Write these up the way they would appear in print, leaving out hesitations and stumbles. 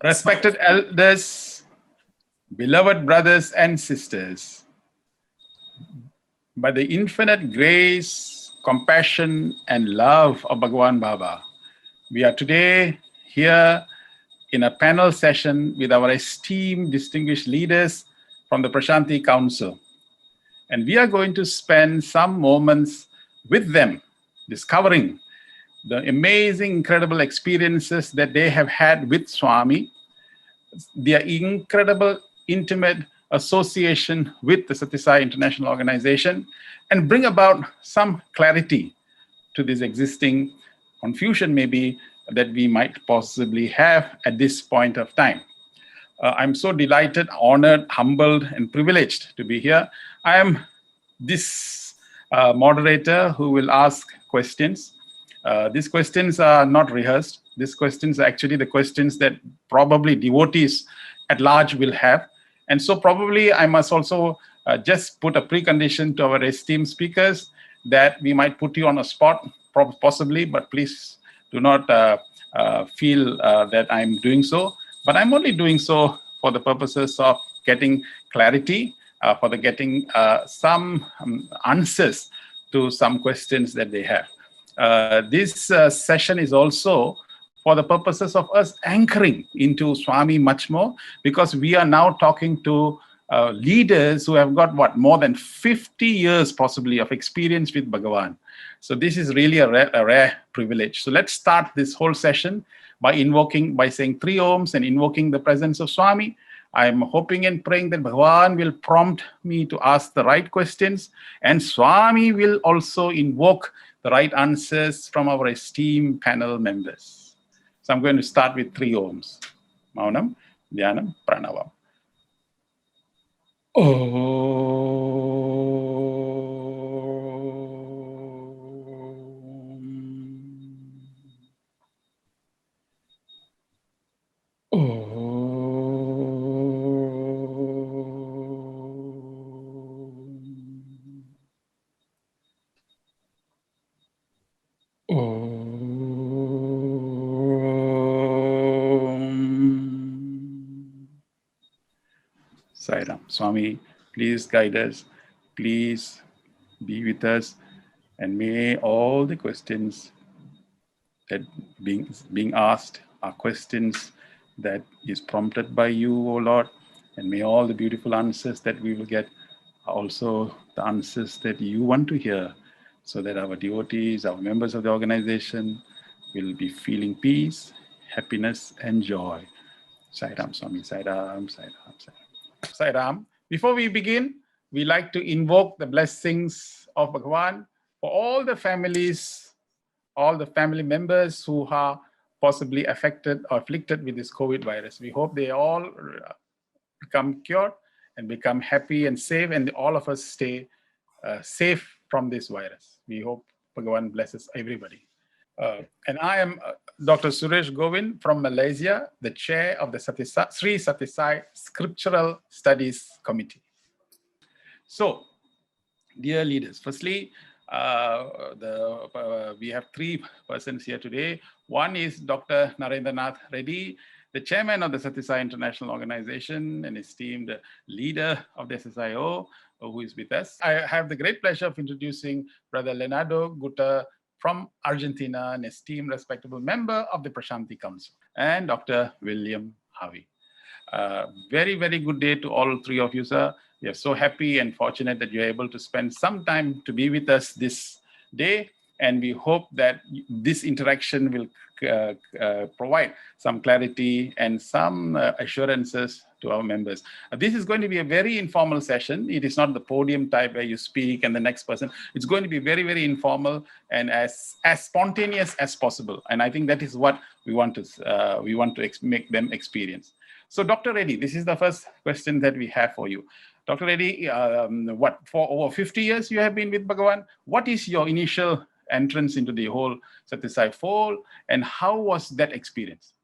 Respected elders, beloved brothers and sisters, by the infinite grace, compassion, and love of Bhagawan Baba, we are today here in a panel session with our esteemed distinguished leaders from the Prasanthi Council. And we are going to spend some moments with them discovering the amazing, incredible experiences that they have had with Swami, their incredible, intimate association with the Sathya Sai International Organization, and bring about some clarity to this existing confusion maybe that we might possibly have at this point of time. I'm so delighted, honored, humbled, and privileged to be here. I am this moderator who will ask questions. These questions are not rehearsed. These questions are actually the questions that probably devotees at large will have. And so probably I must also just put a precondition to our esteemed speakers that we might put you on a spot, possibly, but please do not feel that I'm doing so. But I'm only doing so for the purposes of getting clarity, for the getting some answers to some questions that they have. This session is also for the purposes of us anchoring into Swami much more, because we are now talking to leaders who have got more than 50 years possibly of experience with Bhagawan. So this is really a rare privilege. So let's start this whole session by saying 3 Ohms and invoking the presence of Swami. I'm hoping and praying that Bhagawan will prompt me to ask the right questions, and Swami will also invoke the right answers from our esteemed panel members. So I'm going to start with 3 Ohms. Maunam, Dhyanam, Pranavam. Sairam. Swami, please guide us, please be with us, and may all the questions that being asked are questions that is prompted by you, O Lord, and may all the beautiful answers that we will get are also the answers that you want to hear, so that our devotees, our members of the organization will be feeling peace, happiness, and joy. Sairam, Swami, Sairam, Sairam, Sairam. Sairam. Before we begin, we like to invoke the blessings of Bhagawan for all the families, all the family members who are possibly affected or afflicted with this COVID virus. We hope they all become cured and become happy and safe, and all of us stay safe from this virus. We hope Bhagawan blesses everybody. And I am Dr. Suresh Govind from Malaysia, the chair of the Sri Sathya Sai Scriptural Studies Committee. So, dear leaders, firstly, we have 3 persons here today. One is Dr. Narendranath Reddy, the chairman of the Sathya Sai International Organization and esteemed leader of the SSSIO, who is with us. I have the great pleasure of introducing Brother Leonardo Gutter from Argentina, an esteemed, respectable member of the Prasanthi Council, and Dr. William Harvey. Very, very good day to all 3 of you, sir. We are so happy and fortunate that you're able to spend some time to be with us this day, and we hope that this interaction will provide some clarity and some assurances to our members. This is going to be a very informal session. It is not the podium type where you speak and the next person. It's going to be very, very informal and as spontaneous as possible. And I think that is what we want to make them experience. So Dr. Reddy, this is the first question that we have for you. Dr. Reddy, for over 50 years you have been with Bhagawan. What is your initial entrance into the whole Sathya Sai fold, and how was that experience?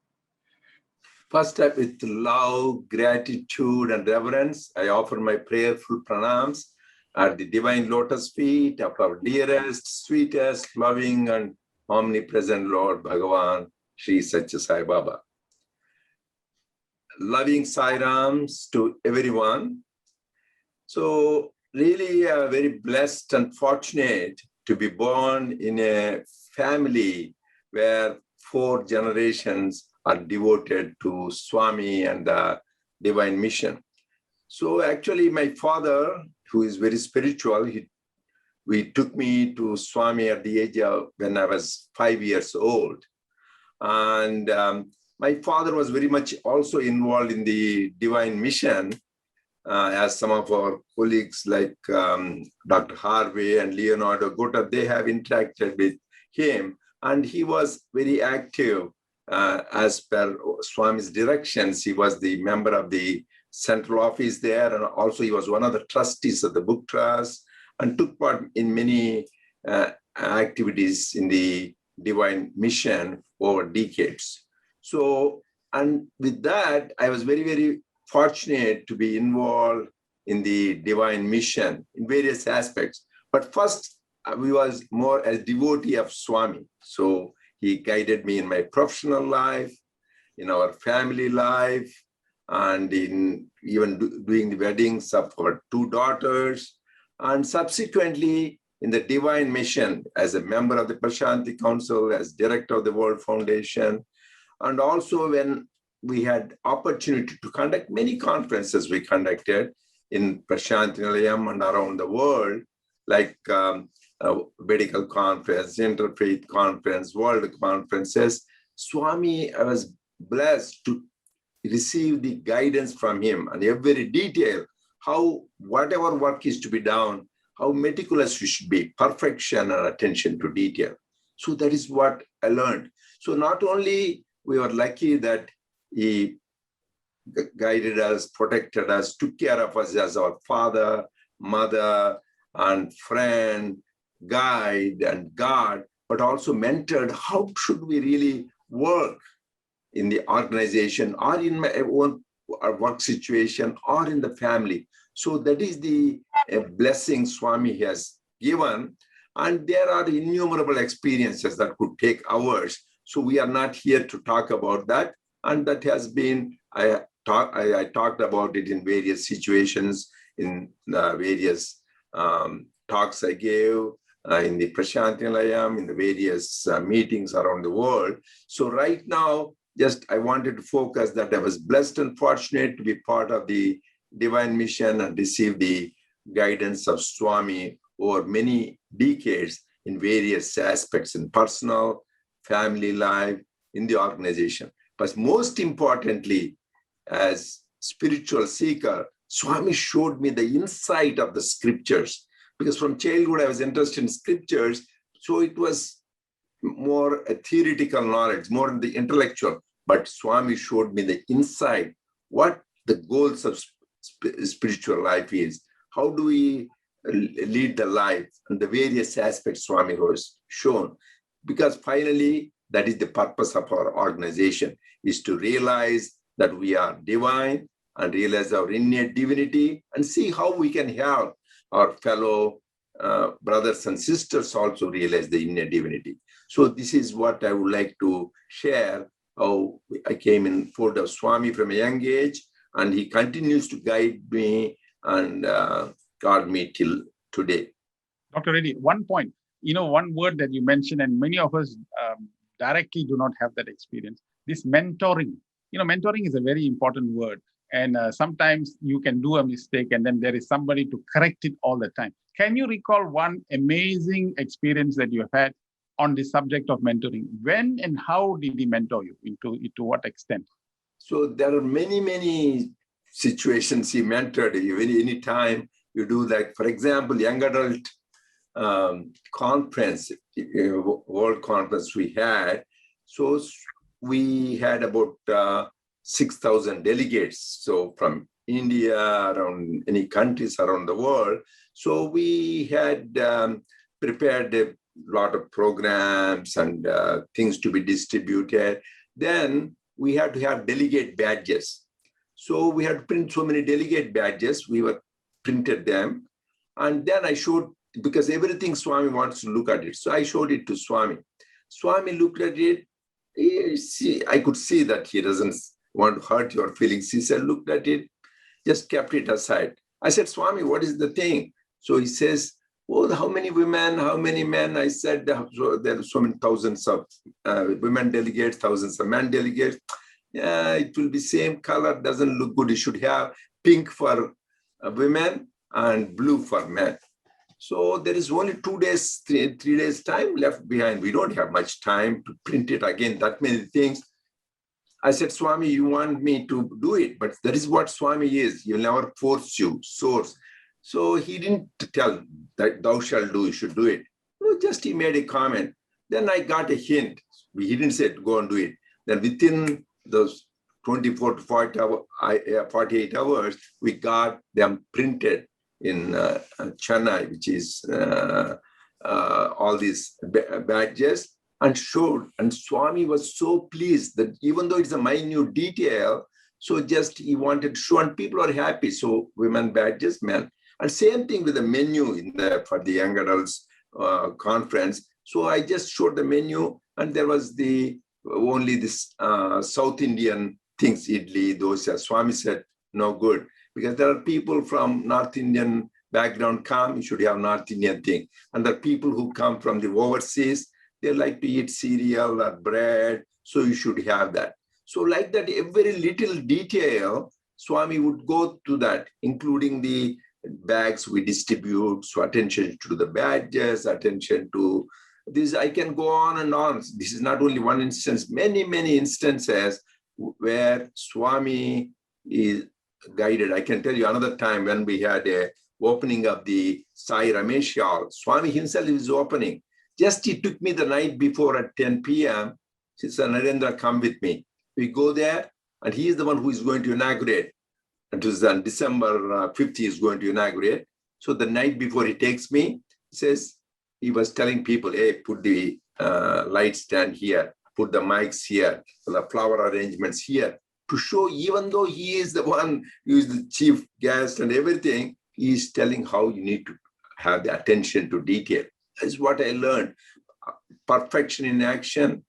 First up, with love, gratitude, and reverence, I offer my prayerful pranams at the divine lotus feet of our dearest, sweetest, loving, and omnipresent Lord Bhagawan, Sri Sathya Sai Baba. loving Sairams to everyone. So really very blessed and fortunate to be born in a family where 4 generations are devoted to Swami and the divine mission. So actually my father, who is very spiritual, we took me to Swami at the age of when I was 5 years old. And my father was very much also involved in the divine mission, as some of our colleagues like Dr. Harvey and Leonardo Gutter, they have interacted with him. And he was very active as per Swami's directions. He was the member of the central office there, and also he was one of the trustees of the book trust and took part in many activities in the divine mission over decades. So, and with that, I was very, very fortunate to be involved in the divine mission in various aspects. But first, we was more as devotee of Swami. So he guided me in my professional life, in our family life, and in even doing the weddings of our 2 daughters. And subsequently, in the divine mission, as a member of the Prasanthi Council, as director of the World Foundation, and also when we had opportunity to conduct many conferences we conducted in Prasanthi Nilayam and around the world, like medical conference, interfaith conference, world conferences. Swami, I was blessed to receive the guidance from him and every detail, how whatever work is to be done, how meticulous we should be, perfection and attention to detail. So that is what I learned. So not only we were lucky that he guided us, protected us, took care of us as our father, mother, and friend, guide, and God, but also mentored how should we really work in the organization or in my own work situation or in the family. So that is the blessing Swami has given. And there are innumerable experiences that could take hours. So we are not here to talk about that. And that has been, I talked about it in various situations, in various talks I gave, in the Prasanthi Nilayam, in the various meetings around the world. So right now, just I wanted to focus that I was blessed and fortunate to be part of the divine mission and receive the guidance of Swami over many decades in various aspects in personal, family life, in the organization. But most importantly, as spiritual seeker, Swami showed me the insight of the scriptures. Because from childhood, I was interested in scriptures. So it was more a theoretical knowledge, more in the intellectual. But Swami showed me the insight, what the goals of spiritual life is. How do we lead the life, and the various aspects Swami was shown. Because finally, that is the purpose of our organization, is to realize that we are divine and realize our innate divinity and see how we can help our fellow brothers and sisters also realize the innate divinity. So this is what I would like to share, how I came in fold of Swami from a young age, and he continues to guide me and guide me till today. Dr. Reddy, one point, one word that you mentioned, and many of us directly do not have that experience, this mentoring. Mentoring is a very important word. And sometimes you can do a mistake and then there is somebody to correct it all the time. Can you recall one amazing experience that you have had on the subject of mentoring? When and how did he mentor you? To what extent? So there are many, many situations he mentored. Even any time you do, like, for example, young adult conference, world conference we had. So we had about 6,000 delegates. So from India, around any countries around the world. So we had prepared a lot of programs and things to be distributed. Then we had to have delegate badges. So we had to print so many delegate badges. We were printed them. And then I showed, because everything Swami wants to look at it. So I showed it to Swami. Swami looked at it. I could see that he doesn't want to hurt your feelings. He said, looked at it, just kept it aside. I said, Swami, what is the thing? So he says, oh, how many women, how many men? I said, so there are so many thousands of women delegates, thousands of men delegates. Yeah, it will be same color, doesn't look good. You should have pink for women and blue for men. So there is only 2 days, 3 days time left behind. We don't have much time to print it again, that many things. I said, Swami, you want me to do it, but that is what Swami is. He will never force you, source. So he didn't tell that thou shalt do, you should do it. No, just he made a comment. Then I got a hint. He didn't say go and do it. Then within those 24 to 48 hours, we got them printed in Chennai, which is all these badges, and showed. And Swami was so pleased that even though it's a minute detail, so just he wanted to show, and people are happy. So women badges, men. And same thing with the menu in the for the young adults conference. So I just showed the menu, and there was only this South Indian things, idli, dosa. Swami said, no good, because there are people from North Indian background come, you should have North Indian thing. And there are people who come from the overseas, they like to eat cereal or bread, so you should have that. So like that, every little detail, Swami would go to that, including the bags we distribute, so attention to the badges, attention to this. I can go on and on. This is not only one instance, many, many instances where Swami is guided. I can tell you another time when we had a opening of the Sai Ramesh Hall. Swami himself is opening. Just he took me the night before at 10 p.m. He said, Narendra, come with me. We go there, and he is the one who is going to inaugurate. It was on December 5th, he is going to inaugurate. So the night before he takes me, he says, he was telling people, hey, put the light stand here, put the mics here, the flower arrangements here, to show even though he is the one who is the chief guest and everything, he is telling how you need to have the attention to detail. That's what I learned. Perfection in action,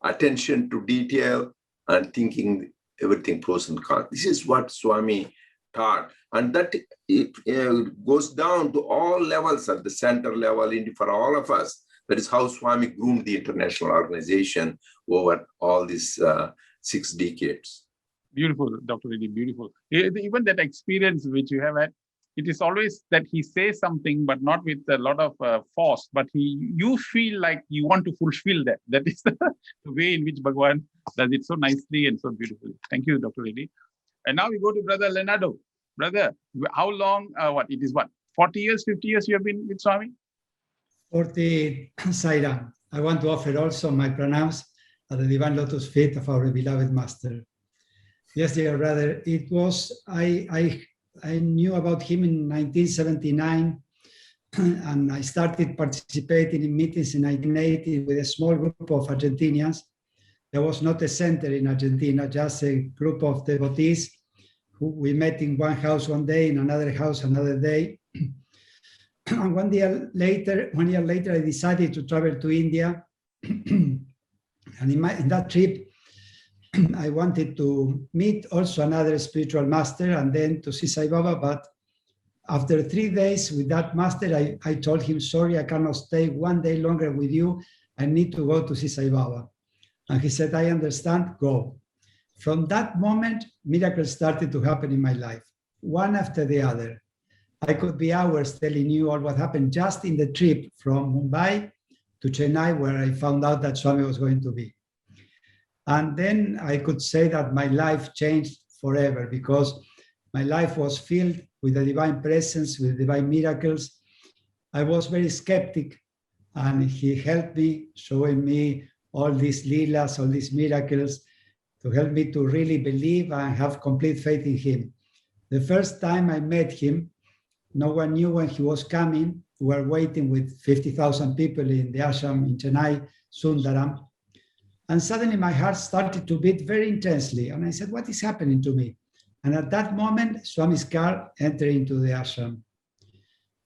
attention to detail, and thinking everything pros and cons. This is what Swami taught. And that it goes down to all levels, at the center level, for all of us. That is how Swami groomed the international organization over all these 6 decades. Beautiful, Dr. Reddy, beautiful. Even that experience which you have had, it is always that he says something, but not with a lot of force, but you feel like you want to fulfill that. That is the way in which Bhagawan does it so nicely and so beautifully. Thank you, Dr. Reddy. And now we go to Brother Leonardo. Brother, how long, 40 years, 50 years you have been with Swami? 40, Sairam. I want to offer also my pranams at the Divine Lotus feet of our beloved Master. Yes, dear brother, it was, I knew about him in 1979, and I started participating in meetings in 1980 with a small group of Argentinians. There was not a center in Argentina, just a group of devotees who we met in one house one day, in another house another day. And 1 year later, I decided to travel to India. And in that trip, I wanted to meet also another spiritual master and then to see Sai Baba. But after 3 days with that master, I told him, sorry, I cannot stay 1 day longer with you. I need to go to see Sai Baba. And he said, I understand, go. From that moment, miracles started to happen in my life, one after the other. I could be hours telling you all what happened just in the trip from Mumbai to Chennai, where I found out that Swami was going to be. And then I could say that my life changed forever, because my life was filled with the divine presence, with divine miracles. I was very skeptic, and he helped me, showing me all these leelas, all these miracles, to help me to really believe and have complete faith in him. The first time I met him, no one knew when he was coming. We were waiting with 50,000 people in the ashram in Chennai, Sundaram. And suddenly my heart started to beat very intensely. And I said, what is happening to me? And at that moment, Swami's car entered into the ashram.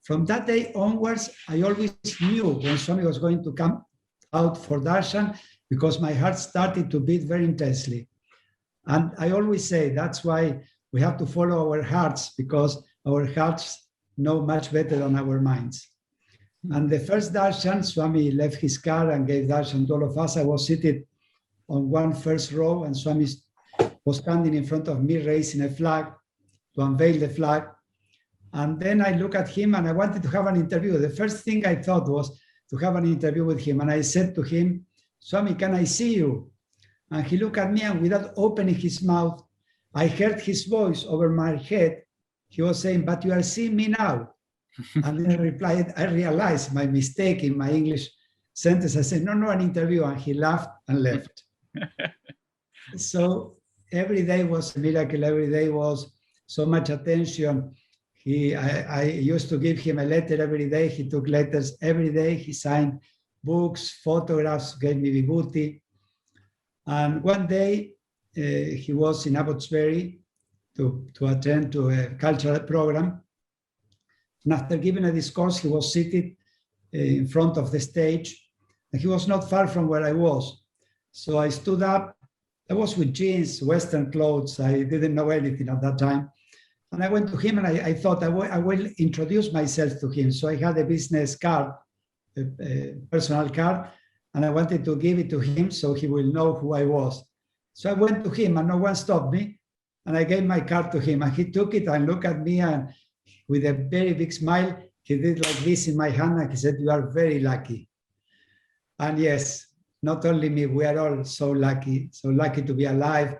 From that day onwards, I always knew when Swami was going to come out for darshan, because my heart started to beat very intensely. And I always say that's why we have to follow our hearts, because our hearts know much better than our minds. And the first darshan, Swami left his car and gave darshan to all of us. I was seated on one first row, and Swami was standing in front of me, raising a flag to unveil the flag. And then I look at him and I wanted to have an interview. The first thing I thought was to have an interview with him. And I said to him, Swami, can I see you? And he looked at me, and without opening his mouth, I heard his voice over my head. He was saying, but you are seeing me now. And then I replied, I realized my mistake in my English sentence. I said, no, an interview. And he laughed and left. So every day was a miracle. Every day was so much attention. I used to give him a letter every day. He took letters every day. He signed books, photographs, gave me vibhuti. And one day he was in Abbotsbury to attend to a cultural program. And after giving a discourse, he was seated in front of the stage, and he was not far from where I was. So I stood up. I was with jeans, Western clothes. I didn't know anything at that time. And I went to him, and I thought I will introduce myself to him. So I had a business card, a personal card, and I wanted to give it to him so he will know who I was. So I went to him, and no one stopped me. And I gave my card to him, and he took it and looked at me, and with a very big smile, he did like this in my hand, and he said, you are very lucky. And yes, not only me, we are all so lucky to be alive,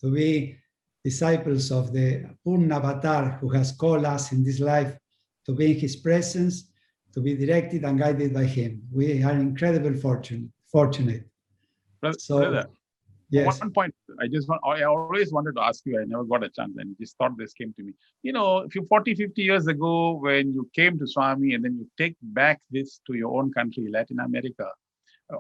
to be disciples of the Purna Avatar who has called us in this life, to be in his presence, to be directed and guided by him. We are incredibly fortunate. Brother, yes. One point, I always wanted to ask you, I never got a chance, and this thought this came to me. You know, if you 40, 50 years ago, when you came to Swami and then you take back this to your own country, Latin America,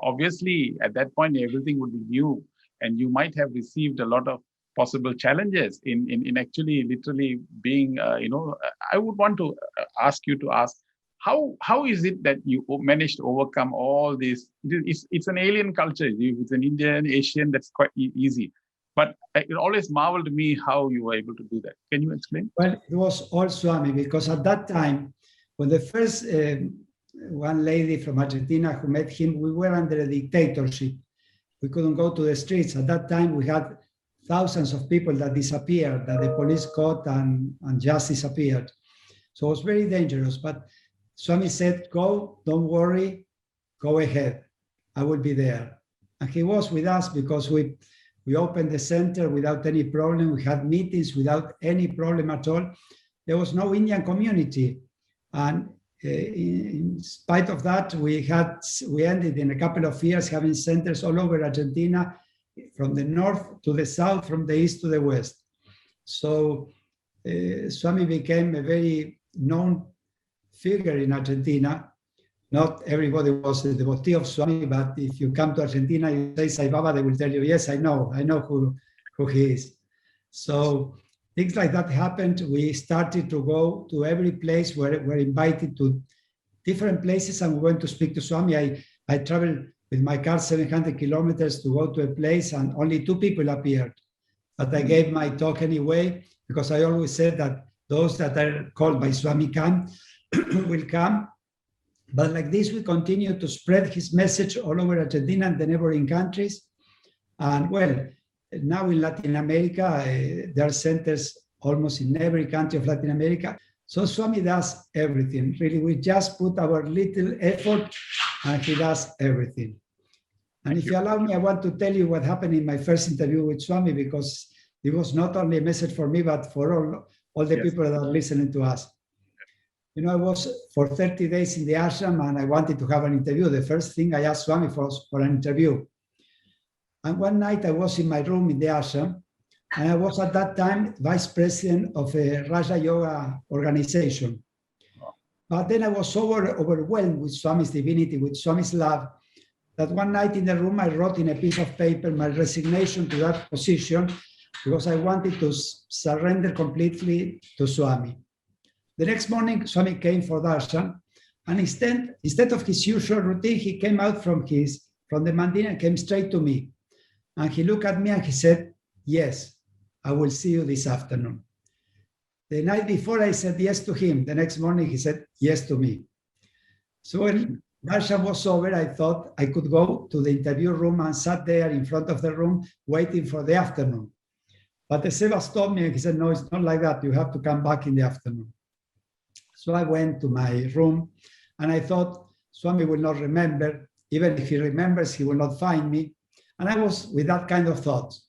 obviously at that point, everything would be new, and you might have received a lot of possible challenges in actually literally being, I would want to ask you to ask, how is it that you managed to overcome all this? It's an alien culture. It's an Indian, Asian, that's quite easy. But it always marveled me how you were able to do that. Can you explain? Well, it was all Swami, because at that time, when the first one lady from Argentina who met him, we were under a dictatorship. We couldn't go to the streets. At that time, we had thousands of people that disappeared, that the police caught and just disappeared. So it was very dangerous. But Swami said, go, don't worry, go ahead. I will be there. And he was with us because we opened the center without any problem. We had meetings without any problem at all. There was no Indian community. And in spite of that, we ended in a couple of years having centers all over Argentina, from the north to the south, from the east to the west. So Swami became a very known figure in Argentina. Not everybody was a devotee of Swami, but if you come to Argentina, you say Sai Baba, they will tell you, yes, I know who he is. So things like that happened. We started to go to every place where we're invited to different places, and we went to speak to Swami. I traveled with my car 700 kilometers to go to a place, and only 2 people appeared. But I gave my talk anyway, because I always said that those that are called by Swami will come. But like this, we continue to spread his message all over Argentina and the neighboring countries. And well, now in Latin America, there are centers almost in every country of Latin America. So Swami does everything. Really, we just put our little effort and he does everything. And if you allow me, I want to tell you what happened in my first interview with Swami, because it was not only a message for me, but for all the people that are listening to us. You know, I was for 30 days in the ashram and I wanted to have an interview. The first thing I asked Swami for an interview. And one night I was in my room in the ashram, and I was at that time vice president of a Raja Yoga organization. But then I was so overwhelmed with Swami's divinity, with Swami's love, that one night in the room I wrote in a piece of paper my resignation to that position, because I wanted to surrender completely to Swami. The next morning, Swami came for darshan, and instead of his usual routine, he came out from the mandina and came straight to me. And he looked at me and he said, yes, I will see you this afternoon. The night before I said yes to him. The next morning he said yes to me. So when darshan was over, I thought I could go to the interview room and sat there in front of the room waiting for the afternoon. But the Sevas told me, he said, no, it's not like that. You have to come back in the afternoon. So I went to my room and I thought, Swami will not remember. Even if he remembers, he will not find me. And I was with that kind of thoughts.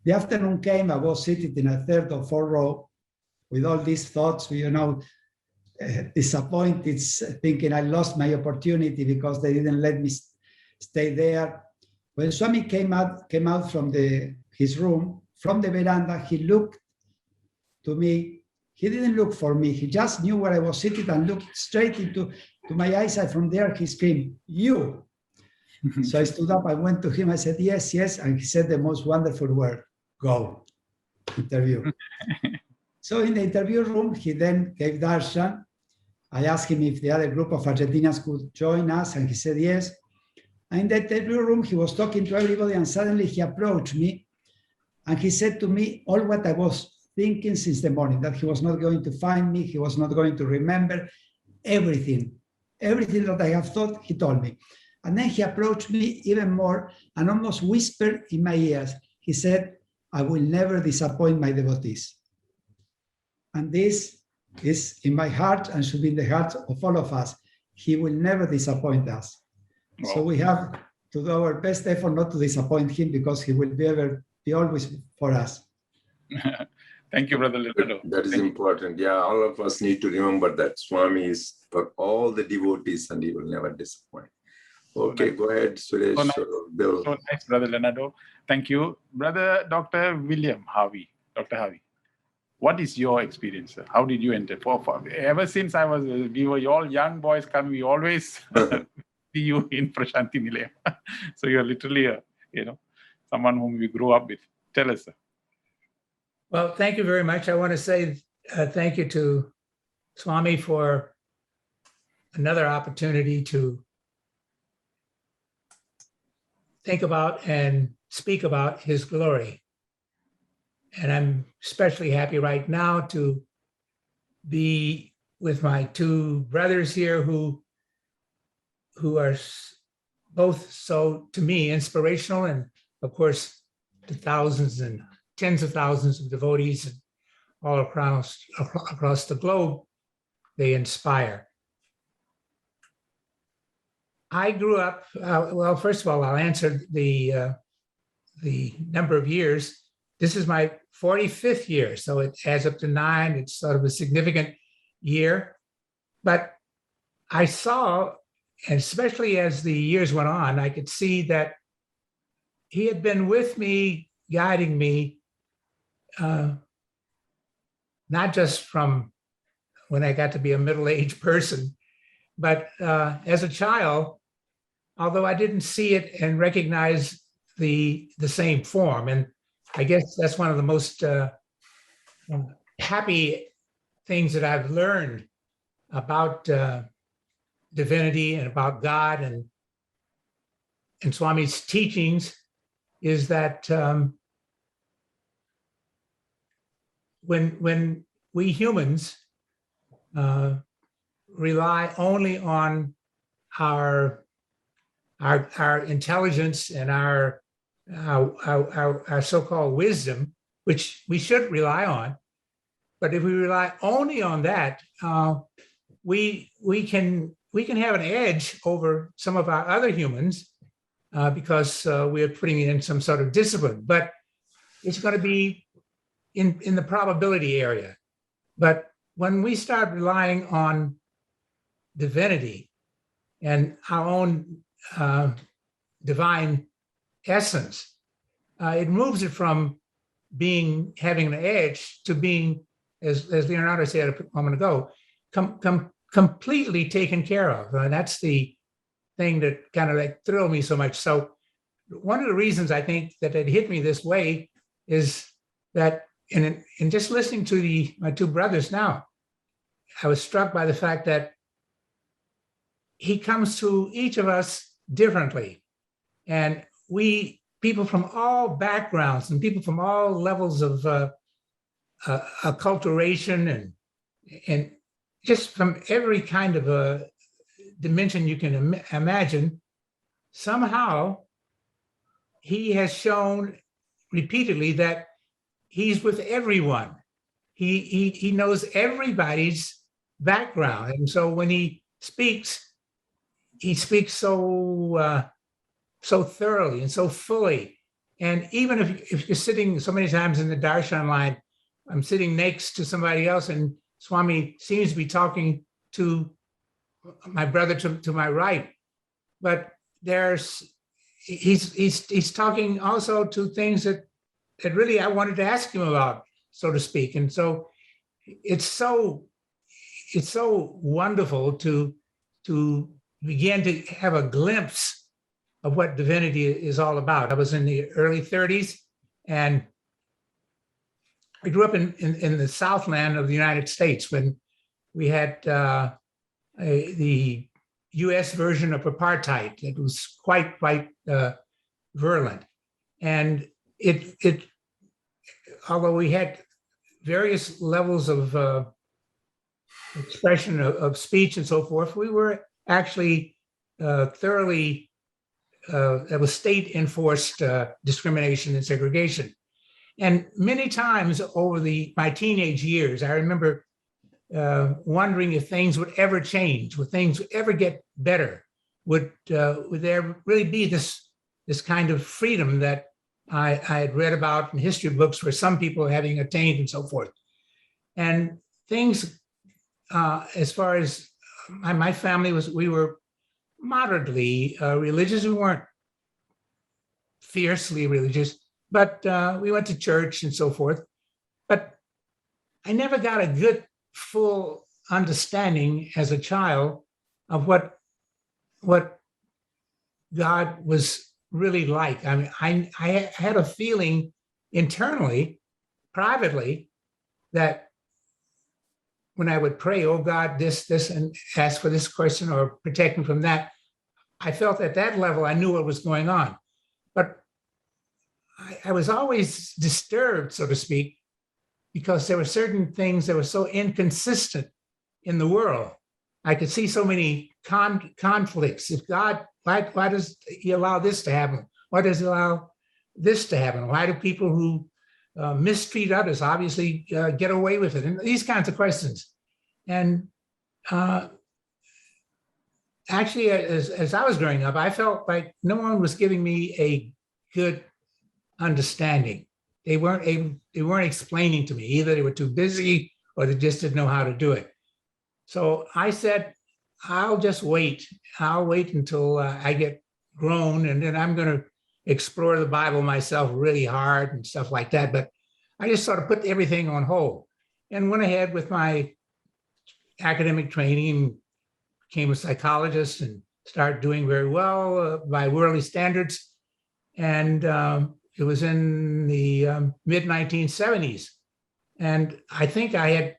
The afternoon came, I was sitting in a third or fourth row with all these thoughts, disappointed, thinking I lost my opportunity because they didn't let me stay there. When Swami came out from his room, from the veranda, he looked to me. He didn't look for me. He just knew where I was sitting and looked straight into my eyes. And from there, he screamed, "You!" So I stood up, I went to him, I said, yes, yes. And he said the most wonderful word, go, interview. So in the interview room, he then gave darshan. I asked him if the other group of Argentinians could join us, and he said yes. And in the interview room, he was talking to everybody, and suddenly he approached me, and he said to me all what I was thinking since the morning, that he was not going to find me, he was not going to remember everything that I have thought, he told me. And then he approached me even more and almost whispered in my ears. He said, I will never disappoint my devotees. And this is in my heart and should be in the heart of all of us. He will never disappoint us. Wow. So we have to do our best effort not to disappoint him, because he will be always for us. Thank you, Brother Leonardo. That is important. Yeah, all of us need to remember that Swami is for all the devotees and he will never disappoint. Okay, go ahead, Suresh. So nice, Bill. So nice, Brother Leonardo. Thank you. Brother Dr. William Harvey. Dr. Harvey, what is your experience? How did you enter? Ever since we were all young boys coming, we always see you in Prasanthi Nilayam. So you're literally someone whom we grew up with. Tell us, sir. Well, thank you very much. I want to say thank you to Swami for another opportunity to think about and speak about his glory. And I'm especially happy right now to be with my two brothers here who are both so, to me, inspirational, and of course, to thousands and tens of thousands of devotees all across the globe, they inspire. I grew up, well, first of all, I'll answer the number of years. This is my 45th year, so it adds up to 9. It's sort of a significant year. But I saw, and especially as the years went on, I could see that he had been with me, guiding me, not just from when I got to be a middle-aged person, but as a child, although I didn't see it and recognize the same form. And I guess that's one of the most happy things that I've learned about divinity and about God and Swami's teachings is that when we humans rely only on our intelligence and our so-called wisdom, which we should rely on, but if we rely only on that, we can have an edge over some of our other humans because we're putting in some sort of discipline. But it's going to be in the probability area. But when we start relying on divinity and our own divine essence, it moves it from having an edge to being, as Leonardo said a moment ago, completely taken care of. And that's the thing that kind of like thrilled me so much. So one of the reasons I think that it hit me this way is that in just listening to my two brothers now, I was struck by the fact that he comes to each of us differently. And we people from all backgrounds and people from all levels of acculturation and just from every kind of a dimension you can imagine. Somehow he has shown repeatedly that he's with everyone. He knows everybody's background. And so when he speaks so thoroughly and so fully. And even if you're sitting so many times in the darshan line, I'm sitting next to somebody else and Swami seems to be talking to my brother to my right, but he's talking also to things that really I wanted to ask him about, so to speak. And so it's so wonderful to begin to have a glimpse of what divinity is all about. I was in the early 30s, and I grew up in the Southland of the United States when we had the U.S. version of apartheid. It was quite virulent, and it although we had various levels of expression of speech and so forth, we were actually thoroughly. That was state-enforced discrimination and segregation. And many times over my teenage years, I remember wondering if things would ever change, would things ever get better? Would there really be this kind of freedom that I had read about in history books where some people are having attained and so forth? And things, as far as my family we were moderately religious. We weren't fiercely religious, but we went to church and so forth. But I never got a good, full understanding as a child of what God was really like. I mean, I had a feeling internally, privately, that when I would pray, oh God, this, and ask for this question or protect me from that, I felt at that level, I knew what was going on. But I was always disturbed, so to speak, because there were certain things that were so inconsistent in the world. I could see so many conflicts. If God, why does he allow this to happen? Why does he allow this to happen? Why do people who mistreat others obviously get away with it? And these kinds of questions. And actually, as I was growing up, I felt like no one was giving me a good understanding. They weren't explaining to me. Either they were too busy or they just didn't know how to do it. So I said, I'll just wait. I'll wait until I get grown, and then I'm going to explore the Bible myself really hard and stuff like that. But I just sort of put everything on hold and went ahead with my academic training, became a psychologist and started doing very well by worldly standards. And it was in the mid-1970s. And I think I had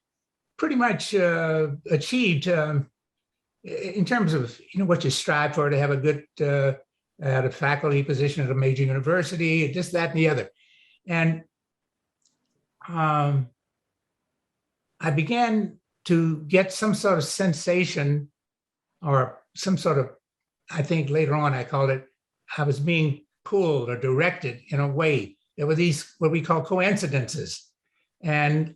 pretty much achieved in terms of what you strive for, to have a good at a faculty position at a major university, this, that, and the other. And I began to get some sort of sensation, or some sort of, I think later on I called it, I was being pulled or directed in a way. There were these, what we call coincidences. And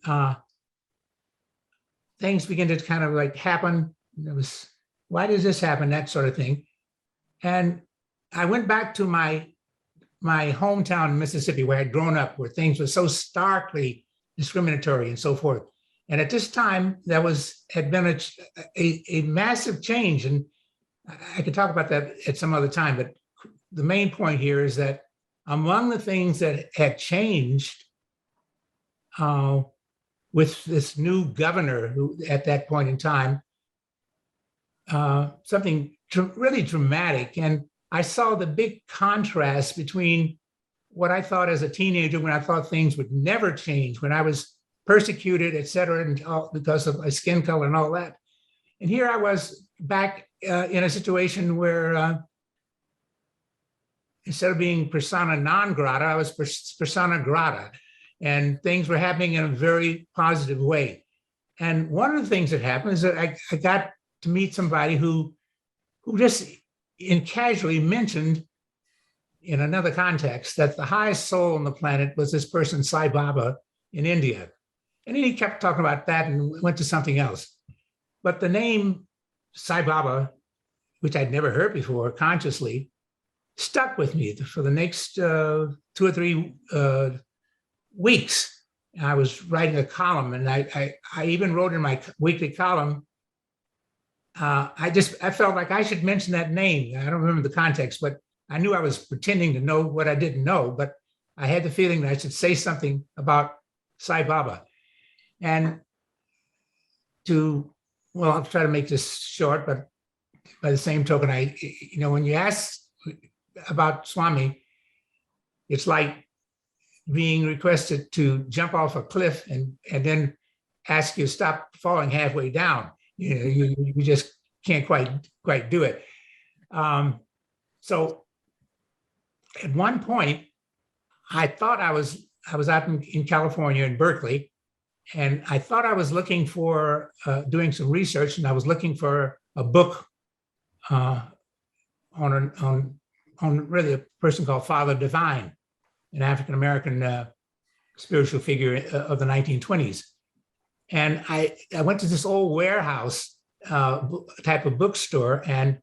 things began to kind of like happen. There was, why does this happen? That sort of thing. And I went back to my hometown in Mississippi, where I'd grown up, where things were so starkly discriminatory and so forth. And at this time, had been a massive change. And I could talk about that at some other time, but the main point here is that among the things that had changed with this new governor, who at that point in time, something really dramatic. And I saw the big contrast between what I thought as a teenager, when I thought things would never change, when I was persecuted, et cetera, and because of my skin color and all that. And here I was back in a situation where instead of being persona non grata, I was persona grata, and things were happening in a very positive way. And one of the things that happened is that I got to meet somebody who just casually mentioned in another context that the highest soul on the planet was this person, Sai Baba, in India. And then he kept talking about that and went to something else. But the name Sai Baba, which I'd never heard before consciously, stuck with me for the next 2 or 3 weeks. I was writing a column, and I even wrote in my weekly column, I felt like I should mention that name. I don't remember the context, but I knew I was pretending to know what I didn't know, but I had the feeling that I should say something about Sai Baba. And I'll try to make this short, but by the same token, when you ask about Swami, it's like being requested to jump off a cliff and then ask you to stop falling halfway down. You just can't quite do it. So at one point, I thought I was out in California in Berkeley, and I thought I was looking for doing some research, and I was looking for a book on really a person called Father Divine, an African-American spiritual figure of the 1920s. And I went to this old warehouse type of bookstore, and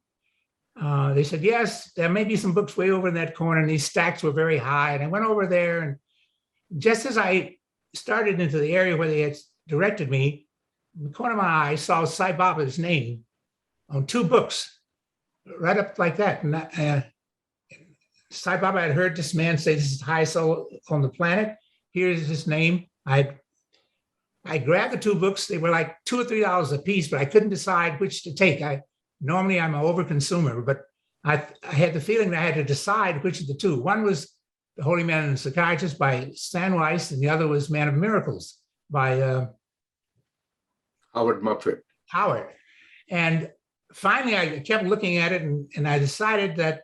they said, yes, there may be some books way over in that corner, and these stacks were very high. And I went over there, and just as I started into the area where they had directed me, in the corner of my eye, I saw Sai Baba's name on 2 books, right up like that. And Sai Baba had heard this man say, this is the highest soul on the planet. Here's his name. I grabbed the 2 books. They were like $2 or $3 a piece, but I couldn't decide which to take. Normally I'm an overconsumer, but I had the feeling that I had to decide which of the 2. One was The Holy Man and the Psychiatrist by Sandweiss, and the other was Man of Miracles by Howard Muffet. Howard. And finally, I kept looking at it, and I decided that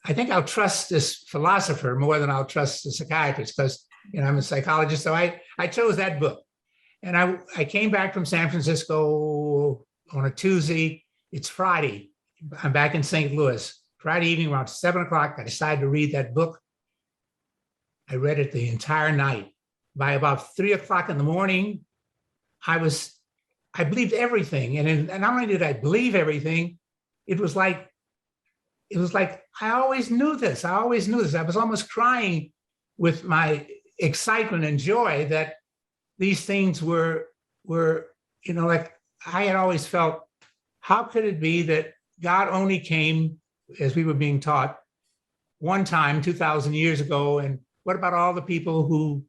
I think I'll trust this philosopher more than I'll trust the psychiatrist, because I'm a psychologist. So I chose that book. And I came back from San Francisco on a Tuesday. It's Friday. I'm back in St. Louis. Friday evening around 7 o'clock, I decided to read that book. I read it the entire night. By about 3 o'clock in the morning, I believed everything. And not only did I believe everything, it was like I always knew this. I was almost crying with my excitement and joy that these things were like I had always felt, how could it be that God only came, as we were being taught, one time 2,000 years ago? And what about all the people who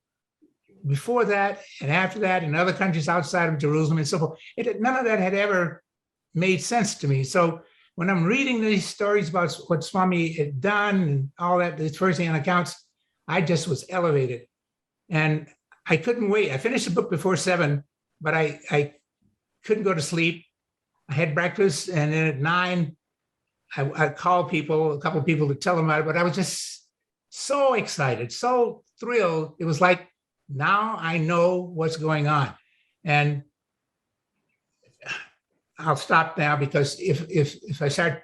before that and after that in other countries outside of Jerusalem and so forth? None of that had ever made sense to me. So when I'm reading these stories about what Swami had done and all that, these firsthand accounts, I just was elevated. And I couldn't wait. I finished the book before 7, but I couldn't go to sleep. I had breakfast, and then at 9, I called a couple of people to tell them about it, but I was just so excited, so thrilled. It was like, now I know what's going on. And I'll stop now, because if I start,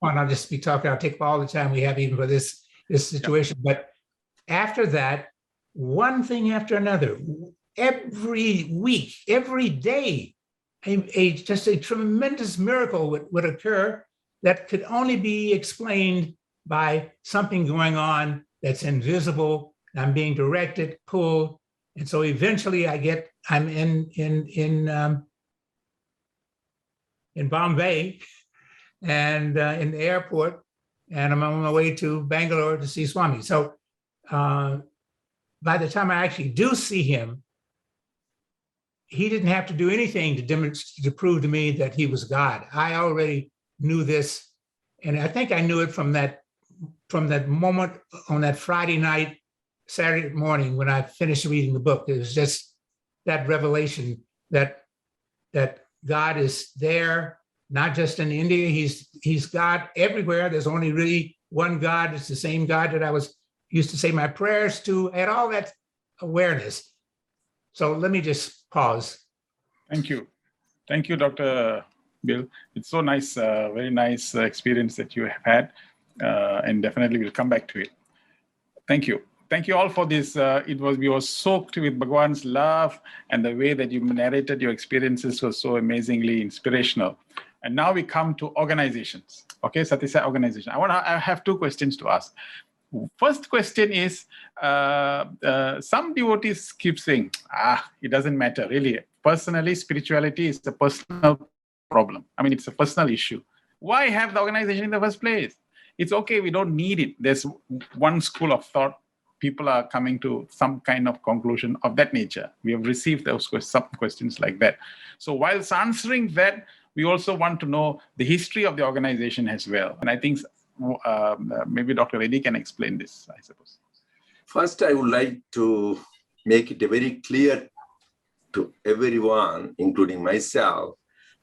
I'll just be talking. I'll take up all the time we have even for this situation. But after that, one thing after another, every week, every day, just a tremendous miracle would occur that could only be explained by something going on that's invisible. I'm being directed, pulled, and so eventually I'm in Bombay and in the airport, and I'm on my way to Bangalore to see Swami. So by the time I actually do see him, he didn't have to do anything to prove to me that he was God. I already knew this, and I think I knew it from that moment on that Friday night, Saturday morning when I finished reading the book. It was just that revelation that God is there, not just in India. He's God everywhere. There's only really one God. It's the same God that I used to say my prayers to. I had all that awareness. So let me just pause. Thank you. Thank you, Dr. Bill. It's so nice, very nice experience that you have had, and definitely we'll come back to it. Thank you. Thank you all for this. We were soaked with Bhagawan's love, and the way that you narrated your experiences was so amazingly inspirational. And now we come to organizations. Okay, Sathya Sai organization. I have two questions to ask. First question is, some devotees keep saying, it doesn't matter, really. Personally, spirituality is a personal problem. I mean, it's a personal issue. Why have the organization in the first place? It's okay, we don't need it. There's one school of thought. People are coming to some kind of conclusion of that nature. We have received some questions like that. So whilst answering that, we also want to know the history of the organization as well. And I think maybe Dr. Reddy can explain this, I suppose. First, I would like to make it very clear to everyone, including myself,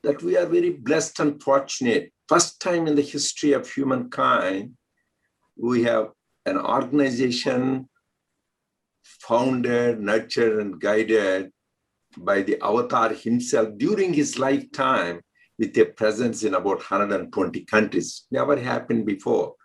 that we are very blessed and fortunate. First time in the history of humankind, we have an organization founded, nurtured, and guided by the avatar himself during his lifetime, with a presence in about 120 countries. Never happened before.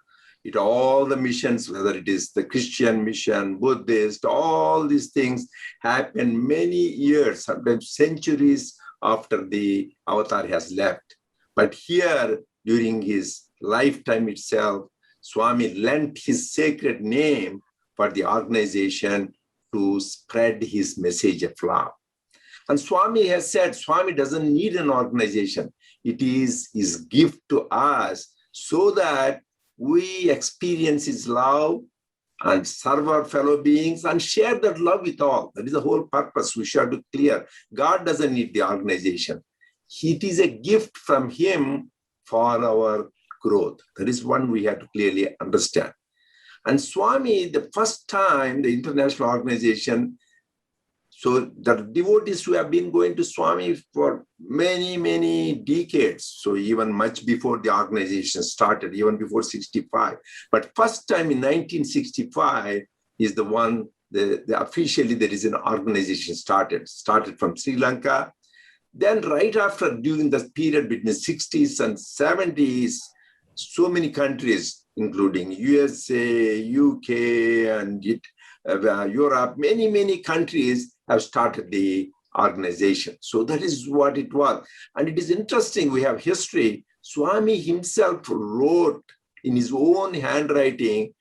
All the missions, whether it is the Christian mission, Buddhist, all these things happen many years, sometimes centuries after the avatar has left. But here, during his lifetime itself, Swami lent his sacred name for the organization to spread his message of love. And Swami has said, Swami doesn't need an organization. It is his gift to us so that we experience his love and serve our fellow beings and share that love with all. That is the whole purpose. We should be clear. God doesn't need the organization. It is a gift from him for our growth. That is one we have to clearly understand. And Swami, the first time the international organization, so the devotees who have been going to Swami for many, many decades, so even much before the organization started, even before 65. But first time in 1965 is the one, officially there is an organization started from Sri Lanka. Then right after, during the period between 60s and 70s, so many countries, including USA, UK, and Europe, many, many countries have started the organization. So that is what it was. And it is interesting, we have history. Swami himself wrote in his own handwriting,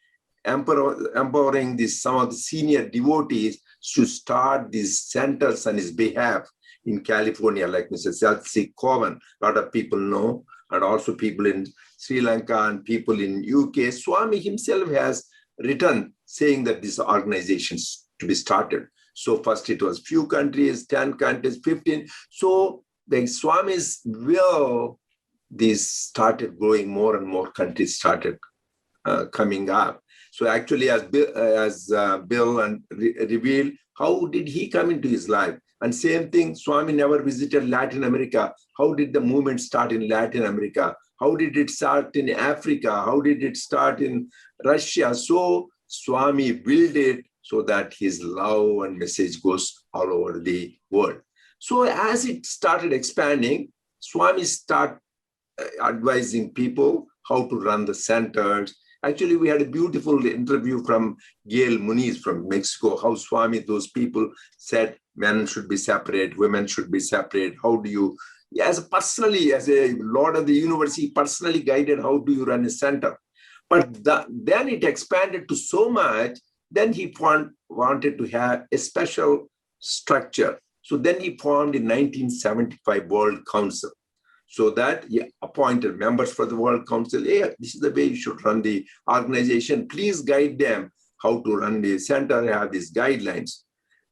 empowering some of the senior devotees to start these centers on his behalf in California, like Mr. Sathya Sai, a lot of people know, and also people in Sri Lanka and people in UK. Swami himself has written saying that these organizations to be started. So first it was few countries, 10 countries, 15. So the Swami's will, this started growing, more and more countries started coming up. So actually, as Bill and revealed, how did he come into his life? And same thing, Swami never visited Latin America. How did the movement start in Latin America? How did it start in Africa? How did it start in Russia? So Swami willed it so that his love and message goes all over the world. So as it started expanding, Swami started advising people how to run the centers. Actually, we had a beautiful interview from Gail Muniz from Mexico, how Swami, those people said men should be separate, women should be separate. How do you, as a Lord of the universe, he personally guided how do you run a center. But then it expanded to so much, then he wanted to have a special structure. So then he formed in 1975 World Council. So that he appointed members for the World Council. Hey, this is the way you should run the organization. Please guide them how to run the center, have these guidelines.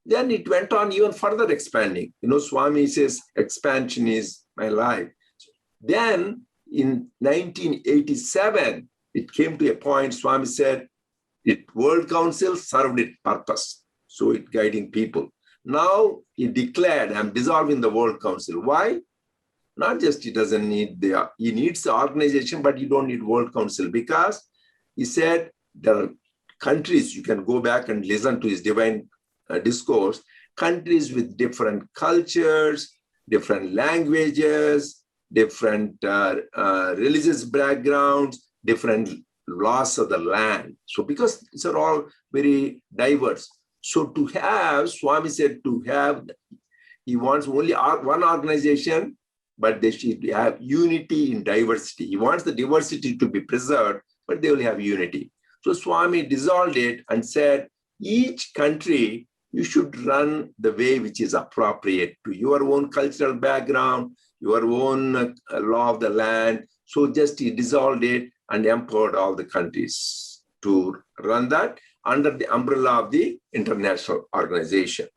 Then it went on even further expanding. Swami says, expansion is my life. Then in 1987, it came to a point, Swami said, World Council served its purpose. So it guiding people. Now he declared, I'm dissolving the World Council. Why? Not just he doesn't need he needs the organization, but you don't need World Council because He said there are countries, you can go back and listen to his divine discourse, countries with different cultures, different languages, different religious backgrounds, different laws of the land. So because these are all very diverse. So to have, Swami said to have, he wants only one organization, but they should have unity in diversity. He wants the diversity to be preserved, but they will have unity. So Swami dissolved it and said, each country, you should run the way which is appropriate to your own cultural background, your own law of the land. So just he dissolved it and empowered all the countries to run that under the umbrella of the international organization.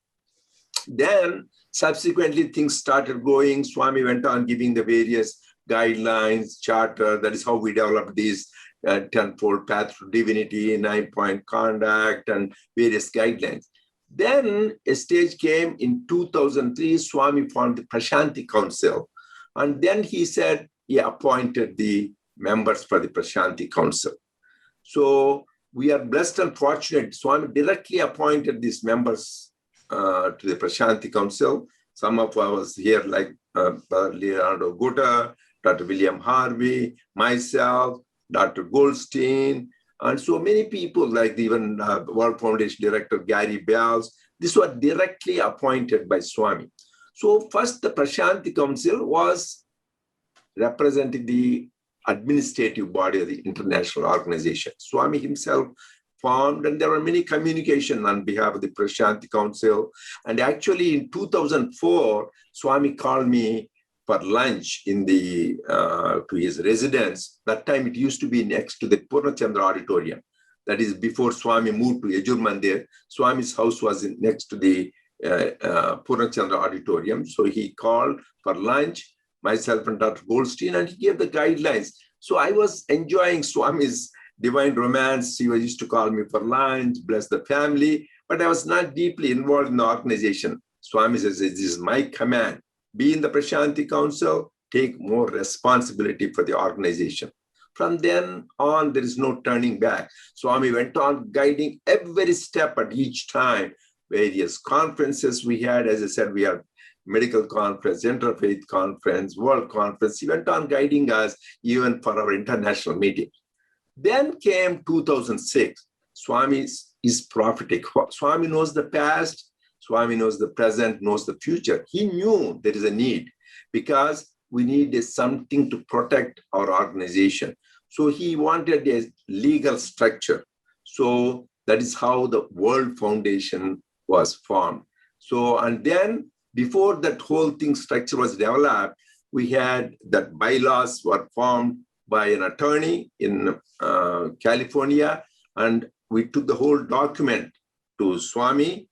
Then subsequently things started going. Swami went on giving the various guidelines, charter. That is how we developed these 10-fold path to divinity, 9-point conduct, and various guidelines. Then a stage came in 2003, Swami formed the Prasanthi Council. And then he said he appointed the members for the Prasanthi Council. So we are blessed and fortunate. Swami directly appointed these members to the Prasanthi Council. Some of us here, like Leonardo Gutter, Dr. William Harvey, myself, Dr. Goldstein, and so many people like even World Foundation Director Gary Bells. These were directly appointed by Swami. So first the Prasanthi Council was representing the administrative body of the international organization. Swami himself formed, and there were many communications on behalf of the Prasanthi Council. And actually in 2004, Swami called me for lunch in the to his residence. That time it used to be next to the Purnachandra Auditorium. That is before Swami moved to Yajur Mandir. Swami's house was next to the Purnachandra Auditorium. So he called for lunch, myself and Dr. Goldstein, and he gave the guidelines. So I was enjoying Swami's divine romance. He used to call me for lunch, bless the family, but I was not deeply involved in the organization. Swami says, this is my command. Be in the Prasanthi Council, take more responsibility for the organization. From then on, there is no turning back. Swami went on guiding every step at each time. Various conferences we had, as I said, we had medical conference, interfaith conference, world conference. He went on guiding us even for our international meeting. Then came 2006. Swami is prophetic. Swami knows the past. Swami knows the present, knows the future. He knew there is a need because we need something to protect our organization. So he wanted a legal structure. So that is how the World Foundation was formed. So, and then before that whole thing structure was developed, we had that bylaws were formed by an attorney in California. And we took the whole document to Swami.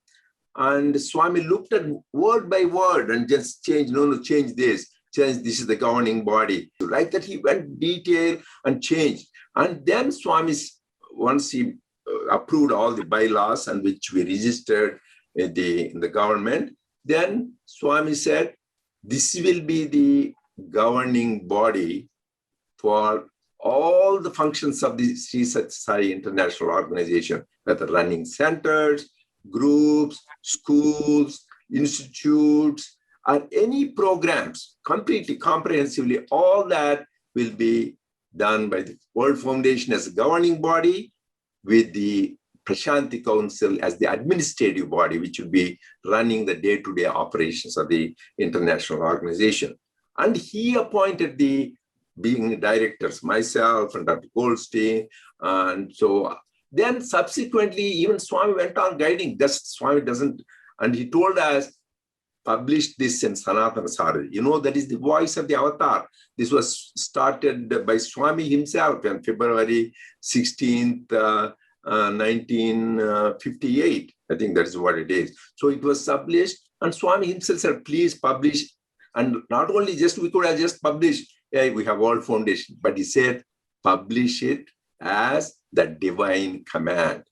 And Swami looked at word by word and just changed, change this, this is the governing body. Like that, he went detail and changed. And then Swami, once he approved all the bylaws and which we registered in the government, then Swami said, this will be the governing body for all the functions of the Sathya Sai International Organization, whether running centers, groups, schools, institutes, or any programs, completely, comprehensively, all that will be done by the World Foundation as a governing body with the Prasanthi Council as the administrative body, which will be running the day-to-day operations of the international organization. And he appointed the being directors, myself and Dr. Goldstein. And so then subsequently, even Swami went on guiding. Just Swami doesn't, and he told us, publish this in Sanatana Sarada. That is the voice of the avatar. This was started by Swami himself on February 16th, 1958. I think that is what it is. So it was published, and Swami himself said, please publish. And not only just, we could have just published, we have World Foundation, but he said, publish it as the divine command.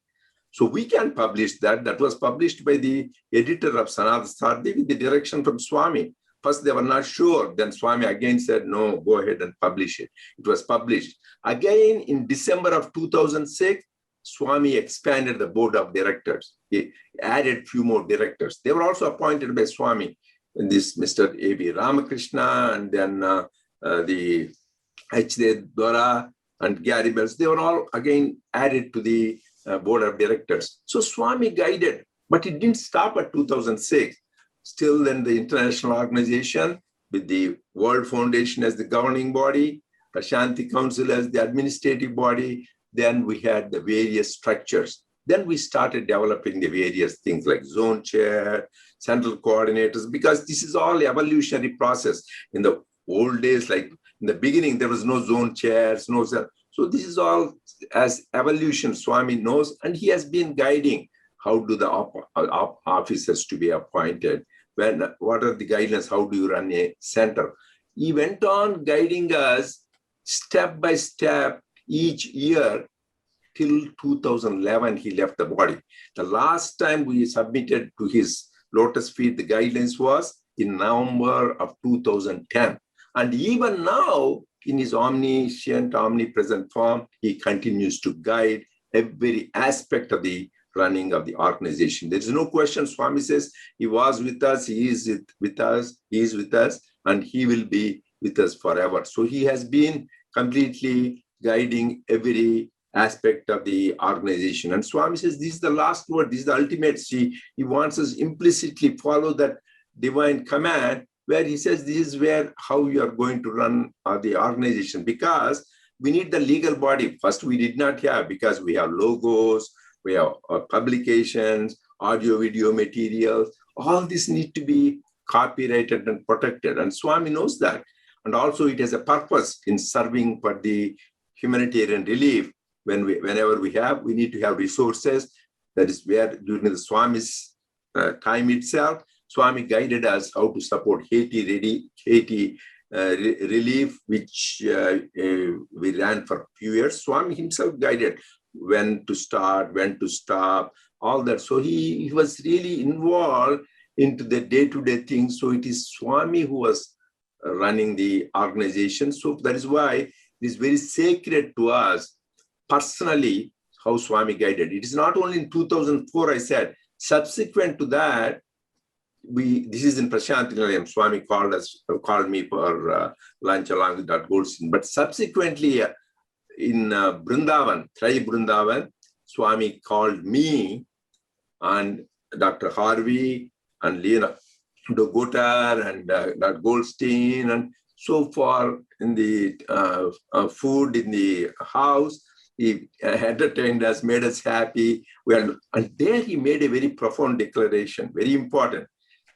So we can publish that. That was published by the editor of Sanatana Sarada with the direction from Swami. First, they were not sure. Then Swami again said, no, go ahead and publish it. It was published. Again, in December of 2006, Swami expanded the board of directors. He added few more directors. They were also appointed by Swami. And this Mr. A.V. Ramakrishna, and then the H.D. Dora and Gary Bells, they were all again added to the board of directors. So Swami guided, but it didn't stop at 2006. Still then the international organization with the World Foundation as the governing body, Prasanthi Council as the administrative body, then we had the various structures. Then we started developing the various things like zone chair, central coordinators, because this is all evolutionary process. In the old days, like in the beginning, there was no zone chairs, no. So this is all as evolution, Swami knows, and he has been guiding how do the officers to be appointed, what are the guidelines, how do you run a center. He went on guiding us step by step each year till 2011, he left the body. The last time we submitted to his lotus feet, the guidelines was in November of 2010. And even now, in his omniscient, omnipresent form, he continues to guide every aspect of the running of the organization. There is no question. Swami says he was with us, he is with us, he is with us, and he will be with us forever. So he has been completely guiding every aspect of the organization. And Swami says this is the last word, this is the ultimate. See, he wants us implicitly follow that divine command, where he says this is where how you are going to run the organization, because we need the legal body. First, we did not have, because we have logos, we have publications, audio, video materials. All this need to be copyrighted and protected. And Swami knows that. And also it has a purpose in serving for the humanitarian relief. Whenever we need to have resources. That is where during the Swami's time itself, Swami guided us how to support Haiti relief, which we ran for a few years. Swami himself guided when to start, when to stop, all that. So he was really involved into the day-to-day things. So it is Swami who was running the organization. So that is why it is very sacred to us personally how Swami guided. It is not only in 2004, I said, subsequent to that, this is in Prasanthi Nilayam, Swami called me for lunch along with Dr. Goldstein. But subsequently in Brindavan, Trai Brindavan, Swami called me and Dr. Harvey and Leonardo Gutter and Dr. Goldstein and so far in the food in the house. He entertained us, made us happy. And there he made a very profound declaration, very important.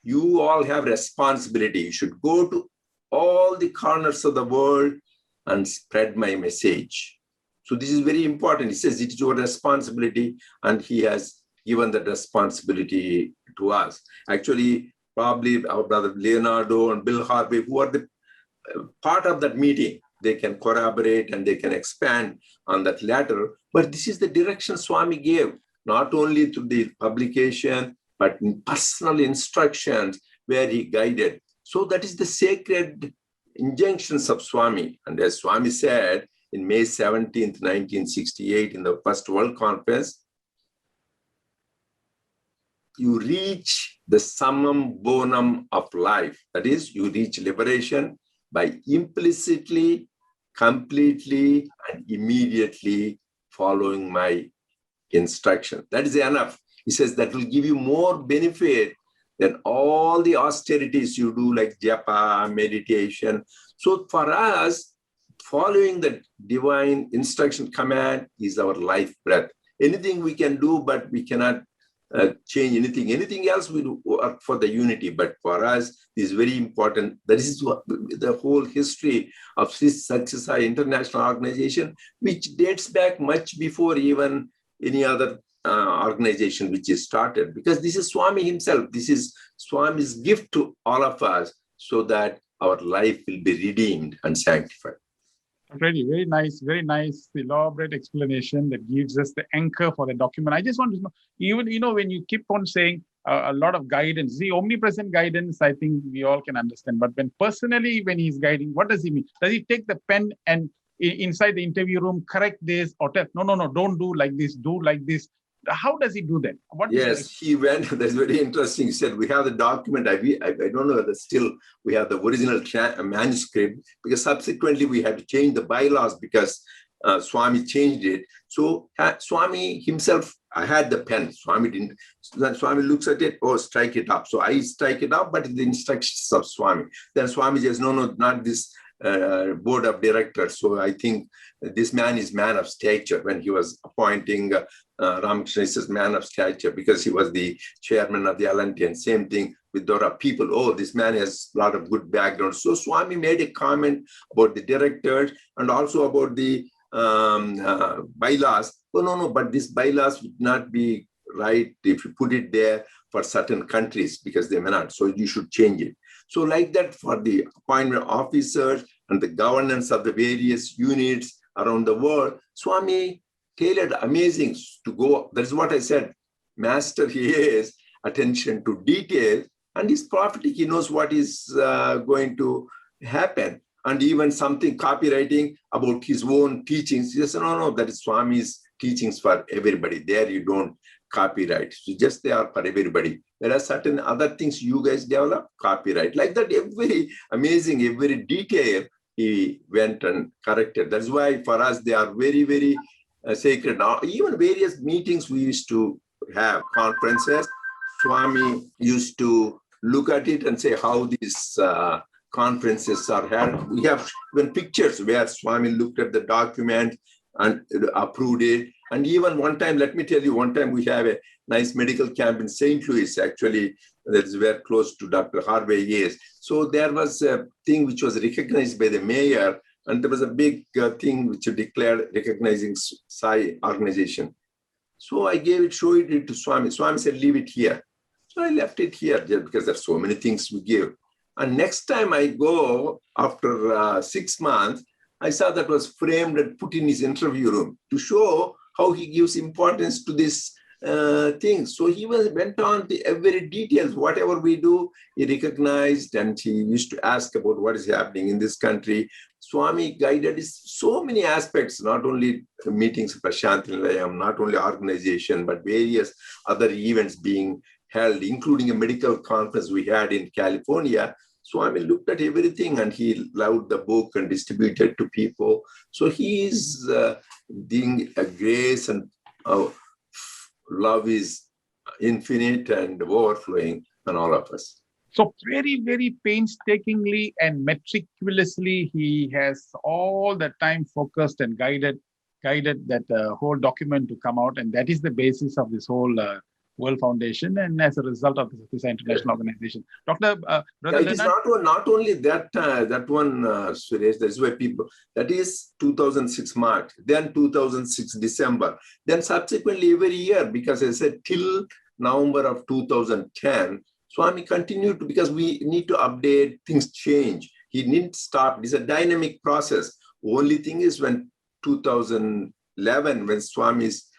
You all have responsibility. You should go to all the corners of the world and spread my message. So this is very important. He says it is your responsibility, and he has given that responsibility to us. Actually, probably our brother Leonardo and Bill Harvey, who are the part of that meeting, they can corroborate and they can expand on that latter. But this is the direction Swami gave, not only to the publication, but in personal instructions where he guided. So that is the sacred injunctions of Swami. And as Swami said in May 17th, 1968, in the First World Conference, you reach the summum bonum of life. That is, you reach liberation by implicitly, completely, and immediately following my instruction. That is enough. He says that will give you more benefit than all the austerities you do, like japa, meditation. So for us, following the divine instruction command is our life breath. Anything we can do, but we cannot change anything. Anything else we do work for the unity. But for us, this is very important. That is the whole history of Sathya Sai International Organization, which dates back much before even any other organization which is started. Because this is Swami himself. This is Swami's gift to all of us so that our life will be redeemed and sanctified. Really, very nice, elaborate explanation that gives us the anchor for the document. I just want to know, even, when you keep on saying a lot of guidance. The omnipresent guidance, I think we all can understand. But when he's guiding, what does he mean? Does he take the pen and inside the interview room, correct this or tell, no, don't do like this, do like this? How does he do that? Yes, he went. That's very interesting. He said, we have the document. I don't know whether still we have the original manuscript, because subsequently we had to change the bylaws because Swami changed it. So Swami himself, I had the pen. Swami didn't. Then Swami looks at it, oh, strike it up. So I strike it up, but the instructions of Swami. Then Swami says, no, not this board of directors. So I think this man is man of stature. When he was appointing Ramakrishna, he says man of stature because he was the chairman of the LNT, and same thing with Dora people. Oh, this man has a lot of good background. So Swami made a comment about the directors and also about the bylaws. Oh, no, but this bylaws would not be right if you put it there for certain countries because they may not. So you should change it. So like that for the appointment officers and the governance of the various units around the world, Swami tailored amazing to go. That's what I said. Master he is, attention to detail, and he's prophetic. He knows what is going to happen. And even something copywriting about his own teachings. He says, no, that is Swami's teachings for everybody. There you don't copyright. So just they are for everybody. There are certain other things you guys develop, copyright. Like that, every amazing, every detail he went and corrected. That's why for us, they are very, very sacred. Now, even various meetings we used to have, conferences, Swami used to look at it and say how these conferences are held. We have even pictures where Swami looked at the document and approved it. And even one time, let me tell you, one time we have a nice medical camp in St. Louis, actually, that is very close to Dr. Harvey is. So there was a thing which was recognized by the mayor, and there was a big thing which declared recognizing Sai organization. So I showed it to Swami. Swami said, leave it here. So I left it here just because there's so many things we give. And next time I go, after 6 months, I saw that was framed and put in his interview room to show how he gives importance to this thing. So he went on to every details, whatever we do, he recognized, and he used to ask about what is happening in this country. Swami guided so many aspects, not only meetings of Prasanthi Nilayam, not only organization, but various other events being held, including a medical conference we had in California. Swami looked at everything and he loved the book and distributed to people. So he is being a grace, and love is infinite and overflowing on all of us. So very, very painstakingly and meticulously, he has all the time focused and guided that whole document to come out. And that is the basis of this whole World Foundation, and as a result of this international organization. Dr. Brother it is not only that one, Suresh, that's why people, that is 2006 March, then 2006 December, then subsequently every year, because I said till November of 2010, Swami continued to, because we need to update, things change. He didn't stop. It's a dynamic process. Only thing is when 2011, when Swami's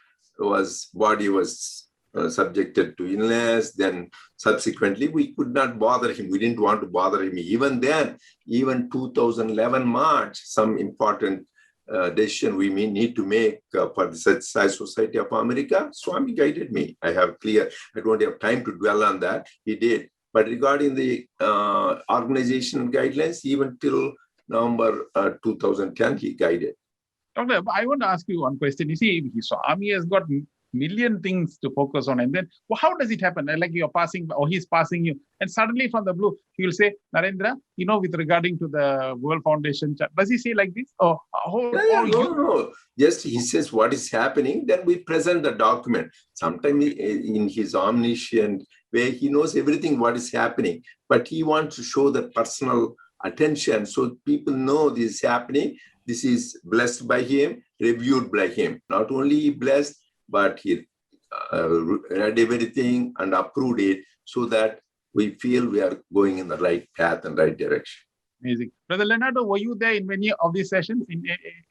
body was subjected to illness, then subsequently we could not bother him. We didn't want to bother him. Even then, even 2011 March, some important decision we may need to make for the Sathya Sai Society of America, Swami guided me. I don't have time to dwell on that. He did. But regarding the organizational guidelines, even till November 2010, he guided. Doctor, I want to ask you one question. You see, Swami has got million things to focus on, and then how does it happen? Like you're passing, or he's passing you, and suddenly from the blue he will say, Narendra, with regarding to the World Foundation, does he say like this? Or no. Just he says what is happening, then we present the document. Sometimes in his omniscient way, he knows everything what is happening, but he wants to show the personal attention so people know this is happening. This is blessed by him, reviewed by him. Not only blessed, but he read everything and approved it so that we feel we are going in the right path and right direction. Amazing. Brother Leonardo, were you there in many of these sessions?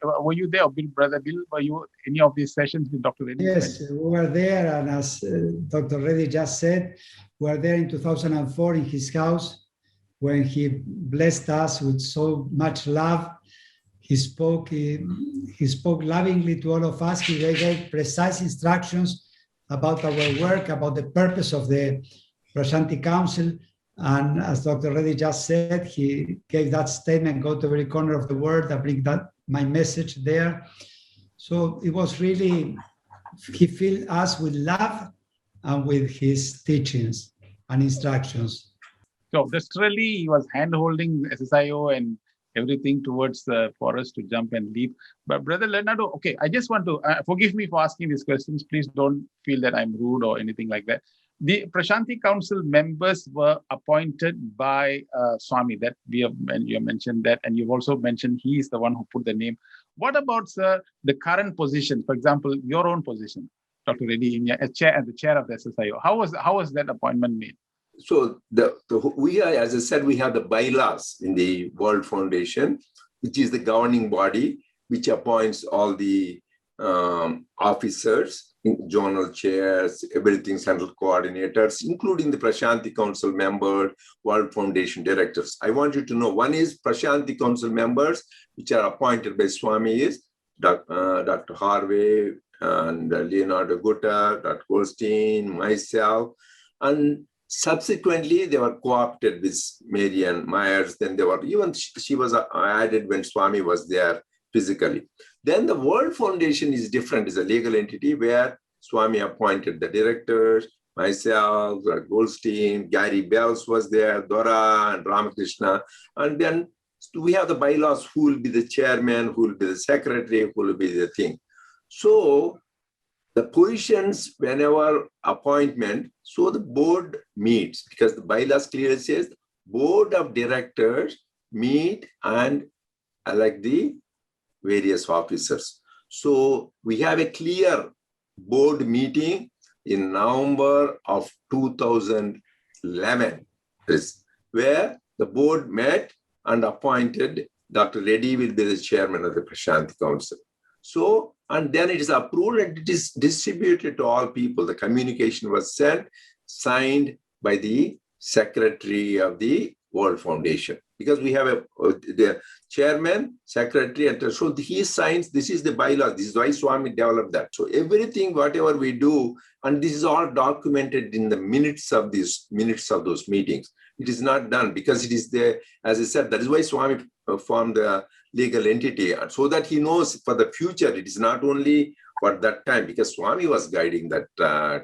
Were you there, or Brother Bill, were you any of these sessions with Dr. Reddy? Yes, we were there, and as Dr. Reddy just said, we were there in 2004 in his house when he blessed us with so much love. He spoke lovingly to all of us. He gave precise instructions about our work, about the purpose of the Prasanthi Council. And as Dr. Reddy just said, he gave that statement, go to every corner of the world and bring my message there. So it was really, he filled us with love and with his teachings and instructions. So literally, he was hand-holding SSIO and everything towards for us to jump and leap. But Brother Leonardo, okay, I just want to, forgive me for asking these questions. Please don't feel that I'm rude or anything like that. The Prasanthi Council members were appointed by Swami, that you have mentioned that, and you've also mentioned he is the one who put the name. What about, sir, the current position? For example, your own position, Dr. Reddy, in as the chair of the SSIO. How was that appointment made? So we are, as I said, we have the bylaws in the World Foundation, which is the governing body, which appoints all the officers, journal chairs, everything, central coordinators, including the Prasanthi Council member, World Foundation directors. I want you to know, one is Prasanthi Council members, which are appointed by Swami, is Dr. Harvey and Leonardo Gutter, Dr. Goldstein, myself, and subsequently they were co-opted with Marian Myers. Then they were, even she was added when Swami was there physically. Then the World Foundation is different, is a legal entity where Swami appointed the directors, myself, Goldstein, Gary Bells was there, Dora and Ramakrishna. And then we have the bylaws, who will be the chairman, who will be the secretary, who will be the thing. So the positions, whenever appointment, so the board meets, because the bylaws clearly says board of directors meet and elect the various officers. So we have a clear board meeting in November of 2011, where the board met and appointed Dr. Reddy will be the chairman of the Prasanthi Council. So, and then it is approved and it is distributed to all people. The communication was sent, signed by the secretary of the World Foundation. Because we have the chairman, secretary, and so he signs, this is the bylaws, this is why Swami developed that. So everything, whatever we do, and this is all documented in the minutes of those meetings. It is not done because it is there, as I said, that is why Swami formed the legal entity, so that he knows for the future, it is not only for that time, because Swami was guiding that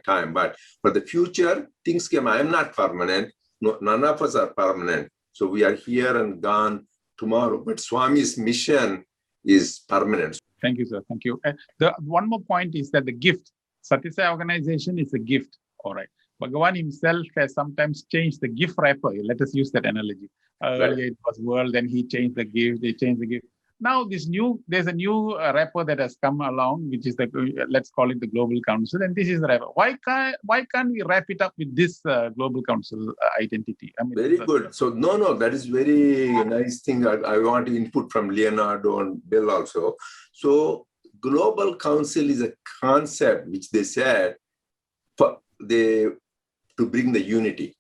time, but for the future, things came. I am not permanent, no, none of us are permanent. So we are here and gone tomorrow, but Swami's mission is permanent. Thank you, sir. Thank you. The one more point is that the gift, Sathya Sai organization is a gift. All right. Bhagawan himself has sometimes changed the gift wrapper. Let us use that analogy. Earlier it was world, then he changed the gift, they changed the gift. Now there's a new wrapper that has come along, which is let's call it the Global Council, and this is the wrapper. Why can't we wrap it up with this Global Council identity? I mean, very good. So no, that is very nice thing. I want to input from Leonardo and Bill also. So Global Council is a concept which they said to bring the unity.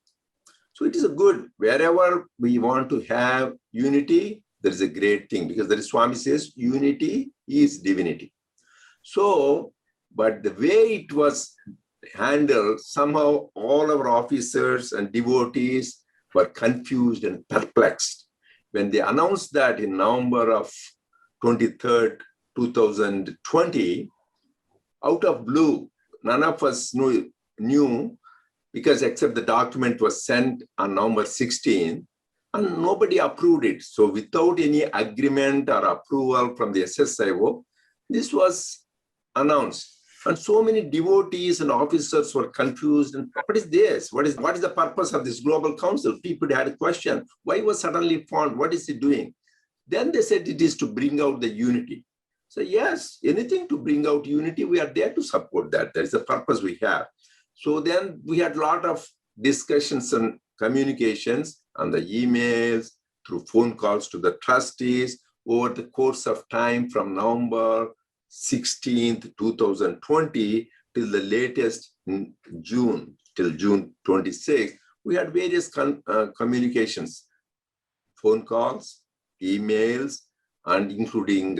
So it is a good, wherever we want to have unity, there is a great thing, because the Swami says unity is divinity. So, but the way it was handled, somehow all our officers and devotees were confused and perplexed. When they announced that in November of 23rd, 2020, out of blue, none of us knew, because except the document was sent on November 16, and nobody approved it. So without any agreement or approval from the SSSIO, this was announced. And so many devotees and officers were confused. And what is this? What is the purpose of this Global Council? People had a question. Why was suddenly formed? What is it doing? Then they said it is to bring out the unity. So yes, anything to bring out unity, we are there to support that. That is the purpose we have. So then we had a lot of discussions and communications on the emails, through phone calls to the trustees over the course of time from November 16th, 2020 till the latest in June, till June 26th, we had various communications, phone calls, emails, and including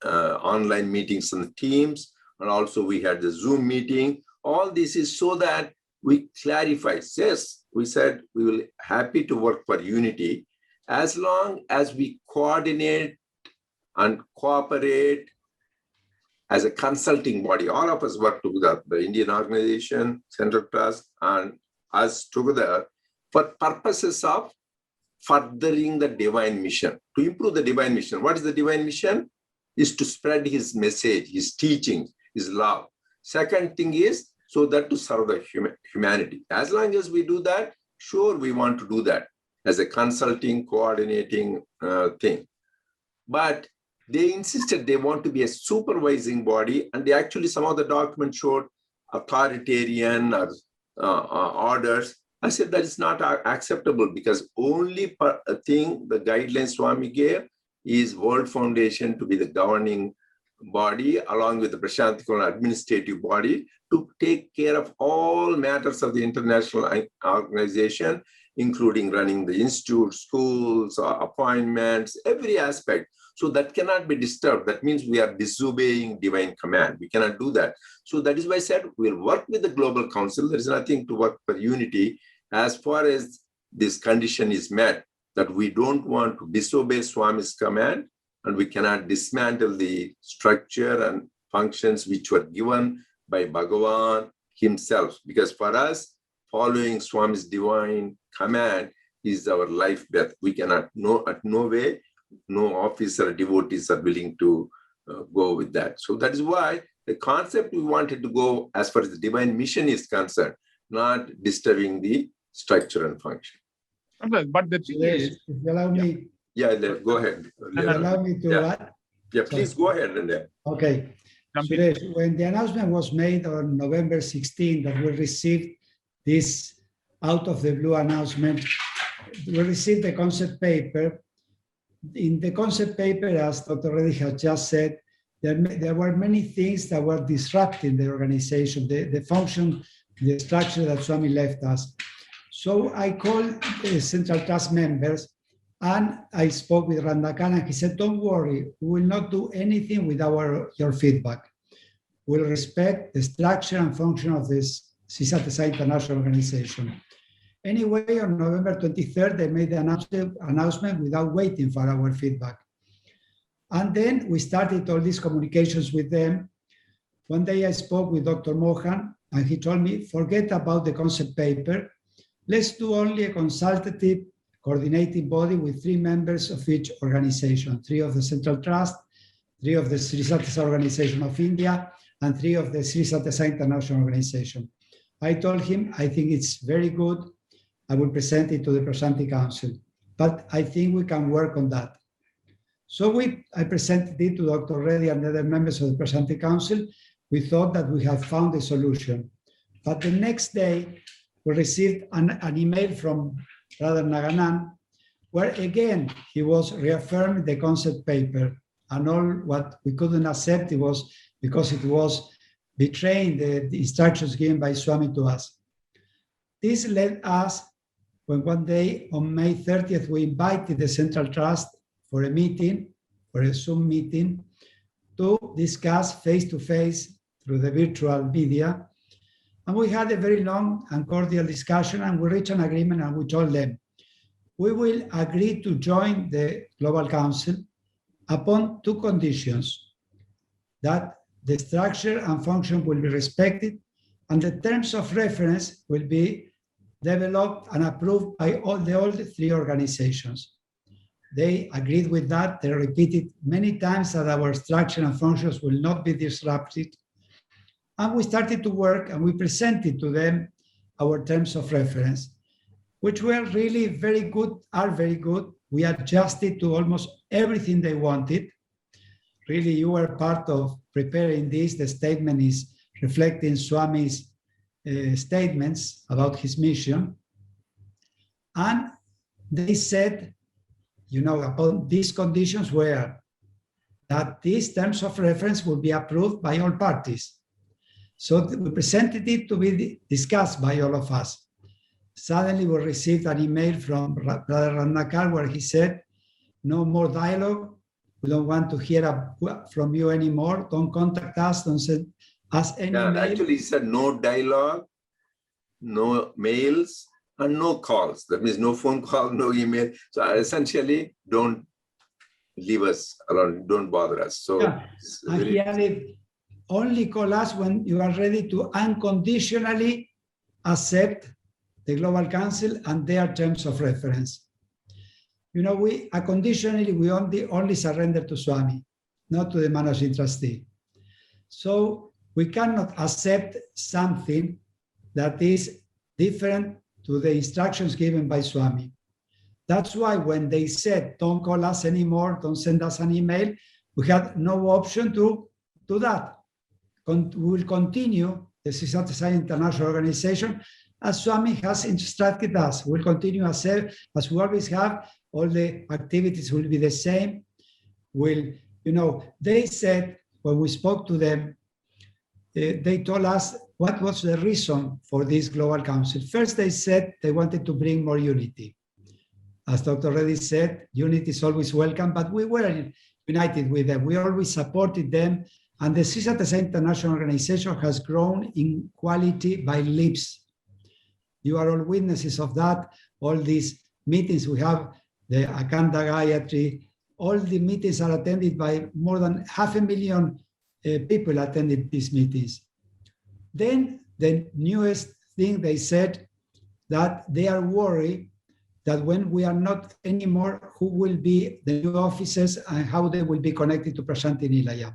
online meetings on Teams. And also we had the Zoom meeting. All this is so that we clarify. Yes, we said we will happy to work for unity as long as we coordinate and cooperate as a consulting body. All of us work together, the Indian organization, Central Trust, and us together for purposes of furthering the divine mission, to improve the divine mission. What is the divine mission? Is to spread his message, his teaching, his love. Second thing is so that to serve the humanity. As long as we do that, sure, we want to do that as a consulting, coordinating thing. But they insisted they want to be a supervising body, and they actually, some of the documents showed authoritarian orders. I said that is not acceptable, because only thing, the guidelines Swami gave is World Foundation to be the governing body along with the Prasanthi administrative body to take care of all matters of the international organization, including running the institute, schools, appointments, every aspect. So that cannot be disturbed. That means we are disobeying divine command. We cannot do that. So that is why I said we'll work with the Global Council. There is nothing to work for unity as far as this condition is met, that we don't want to disobey Swami's command, and we cannot dismantle the structure and functions which were given by Bhagawan himself. Because for us, following Swami's divine command is our life death. We cannot, at no way, no officer or devotees are willing to go with that. So that is why the concept we wanted to go as far as the divine mission is concerned, not disturbing the structure and function. But the thing Yes, is, if you allow me, Go ahead. if you allow me to add. Yeah, please go ahead. Okay. Suresh, when the announcement was made on November 16 that we received this out of the blue announcement, we received the concept paper. In the concept paper, as Dr. Reddy has just said, there were many things that were disrupting the organization, the function, the structure that Swami left us. So I called the Central Trust members and I spoke with Randakan, and he said, don't worry, we will not do anything without your feedback. We'll respect the structure and function of this Sathya Sai International Organization. Anyway, on November 23rd, they made the announcement without waiting for our feedback. And then we started all these communications with them. One day I spoke with Dr. Mohan, and he told me, forget about the concept paper. Let's do only a consultative coordinating body with 3 members of each organization, 3 of the Central Trust, 3 of the Sri Sathya Sai Organization of India, and 3 of the Sri Sathya Sai International Organization. I told him, I think it's very good. I will present it to the Prasanthi Council, but I think we can work on that. So I presented it to Dr. Reddy and other members of the Prasanthi Council. We thought that we had found a solution. But the next day, we received an email from Narendranath, where again, he was reaffirming the concept paper, and all what we couldn't accept, it was because it was betraying the instructions given by Swami to us. This led us, when one day on May 30th, we invited the Central Trust for a meeting, for a Zoom meeting, to discuss face-to-face through the virtual media. And we had a very long and cordial discussion, and we reached an agreement, and we told them, we will agree to join the Global Council upon 2 conditions: that the structure and function will be respected, and the terms of reference will be developed and approved by all the 3 organizations. They agreed with that. They repeated many times that our structure and functions will not be disrupted. And we started to work, and we presented to them our terms of reference, which were really very good, are very good. We adjusted to almost everything they wanted. Really, you were part of preparing this. The statement is reflecting Swami's statements about his mission. And they said upon these conditions were that these terms of reference will be approved by all parties. So we presented it to be discussed by all of us. Suddenly we received an email from Brother Ratnakar where he said, no more dialogue. We don't want to hear from you anymore. Don't contact us. Don't send us any mail. Actually, he said no dialogue, no mails, and no calls. That means no phone call, no email. So essentially, don't leave us alone. Don't bother us. So yeah. And he added, only call us when you are ready to unconditionally accept the Global Council and their terms of reference. We unconditionally, we only surrender to Swami, not to the managing trustee. So we cannot accept something that is different to the instructions given by Swami. That's why when they said, don't call us anymore, don't send us an email, we had no option to do that. We will continue the Sathya Sai International Organization as Swami has instructed us. We'll continue as we always have. All the activities will be the same. They said, when we spoke to them, they told us what was the reason for this Global Council. First, they said they wanted to bring more unity. As Dr. Reddy said, unity is always welcome, but we were united with them. We always supported them. And the Sathya Sai International Organization has grown in quality by leaps. You are all witnesses of that. All these meetings we have, the Akanda Gayatri, all the meetings are attended by more than 500,000 people attended these meetings. Then the newest thing they said that they are worried that when we are not anymore, who will be the new officers and how they will be connected to Prasanthi Nilayam.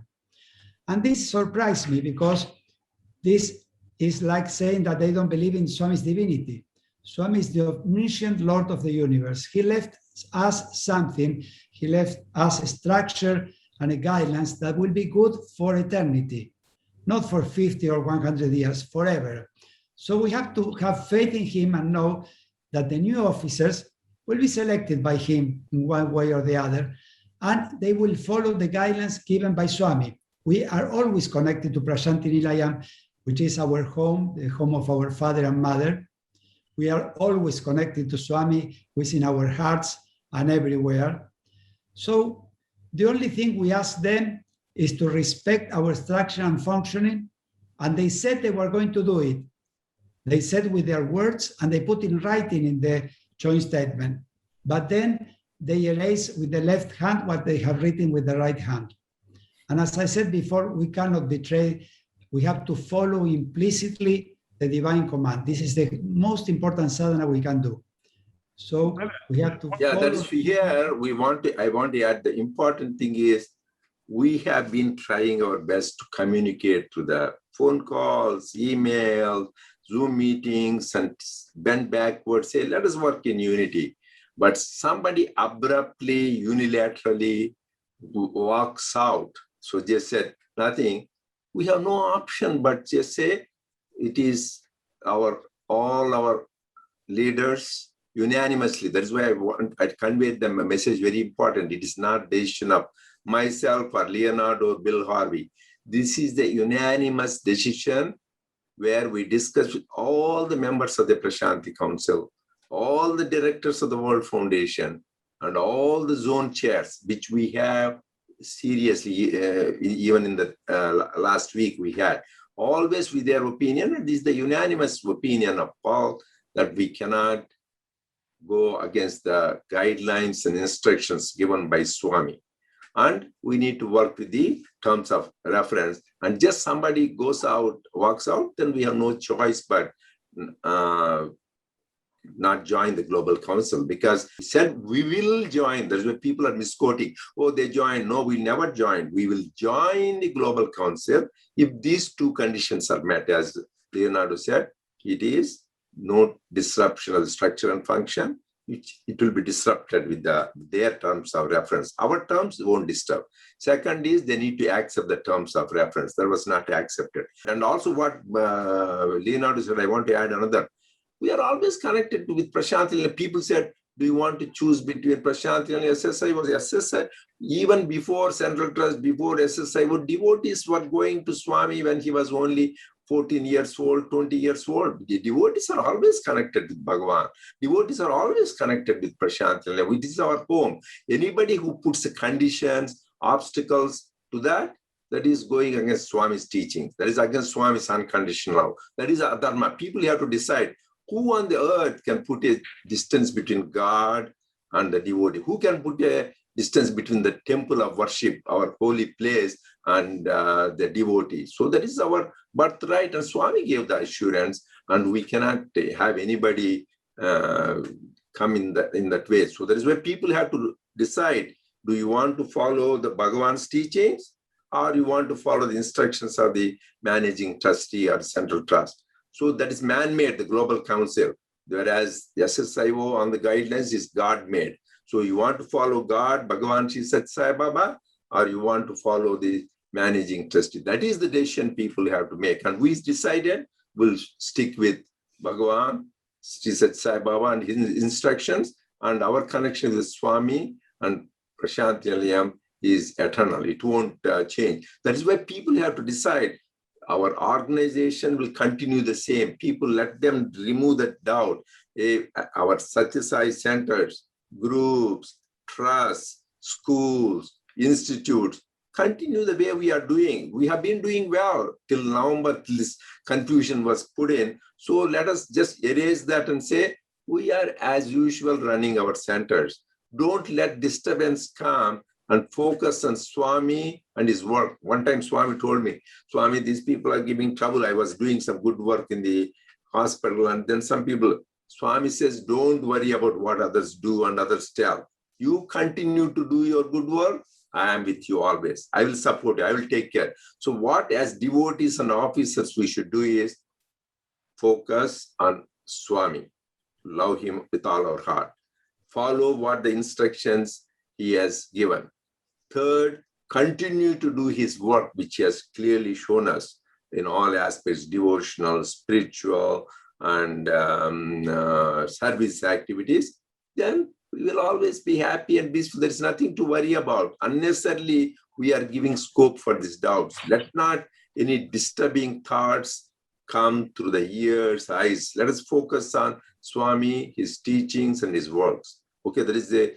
And this surprised me because this is like saying that they don't believe in Swami's divinity. Swami is the omniscient Lord of the universe. He left us something. He left us a structure and a guidelines that will be good for eternity, not for 50 or 100 years, forever. So we have to have faith in him and know that the new officers will be selected by him in one way or the other, and they will follow the guidelines given by Swami. We are always connected to Prasanthi Nilayam, which is our home, the home of our father and mother. We are always connected to Swami within our hearts and everywhere. So the only thing we ask them is to respect our structure and functioning, and they said they were going to do it. They said with their words, and they put in writing in the joint statement, but then they erase with the left hand what they have written with the right hand. And as I said before, we cannot betray. We have to follow implicitly the divine command. This is the most important sadhana we can do. So we have to follow. That is here. I want to add the important thing is we have been trying our best to communicate through the phone calls, email, Zoom meetings, and bend backwards, say, let us work in unity. But somebody abruptly, unilaterally walks out. So just said nothing. We have no option but just say it is all our leaders unanimously. That is why I conveyed them a message very important. It is not decision of myself or Leonardo or Bill Harvey. This is the unanimous decision where we discuss with all the members of the Prasanthi Council, all the directors of the World Foundation, and all the zone chairs, which we have seriously, even in the last week we had, always with their opinion, and this is the unanimous opinion of all, that we cannot go against the guidelines and instructions given by Swami. And we need to work with the terms of reference. And just somebody goes out, walks out, then we have no choice but not join the Global Council, because he said we will join. That's why people are misquoting. Oh, they joined. No, we never joined. We will join the Global Council if these two conditions are met. As Leonardo said, it is no disruption of the structure and function. It will be disrupted with their terms of reference. Our terms won't disturb. Second is they need to accept the terms of reference. That was not accepted. And also what Leonardo said, I want to add another. We are always connected with Prasanthi. People said, Do you want to choose between Prasanthi and SSSIO? SSSIO, even before Central Trust, before SSSIO, devotees were going to Swami when he was only 14 years old, 20 years old. The devotees are always connected with Bhagawan. Devotees are always connected with Prasanthi. It is our home. Anybody who puts conditions, obstacles to that, that is going against Swami's teachings. That is against Swami's unconditional love. That is adharma. People have to decide who on the earth can put a distance between God and the devotee. Who can put a distance between the temple of worship, our holy place, and the devotee. So that is our birthright, and Swami gave the assurance, and we cannot have anybody come in that way. So that is where people have to decide, do you want to follow the Bhagavan's teachings, or you want to follow the instructions of the managing trustee or central trust? So that is man-made, the global council, whereas the SSSIO on the guidelines is God-made. So you want to follow God, Bhagavan Sri Sathya Sai Baba, or you want to follow the managing trustee? That is the decision people have to make. And we decided we'll stick with Bhagavan Sri Sathya Sai Baba and his instructions, and our connection with Swami and Prasanthi Nilayam is eternal. It won't change. That is why people have to decide. Our organization will continue the same. People, let them remove that doubt. Our Sathya Sai centers, groups, trusts, schools, institutes, continue the way we are doing. We have been doing well till November, till this confusion was put in. So let us just erase that and say, we are as usual running our centers. Don't let disturbance come, and focus on Swami and his work. One time Swami told me, Swami, these people are giving trouble. I was doing some good work in the hospital, and then some people, Swami says, don't worry about what others do and others tell. You continue to do your good work. I am with you always. I will support you. I will take care. So what as devotees and officers we should do is focus on Swami. Love him with all our heart. Follow what the instructions he has given. Third, continue to do his work, which he has clearly shown us in all aspects, devotional, spiritual, and service activities. Then we will always be happy and peaceful. There is nothing to worry about. Unnecessarily, we are giving scope for these doubts. Let not any disturbing thoughts come through the ears, eyes. Let us focus on Swami, his teachings, and his works. Okay, that is the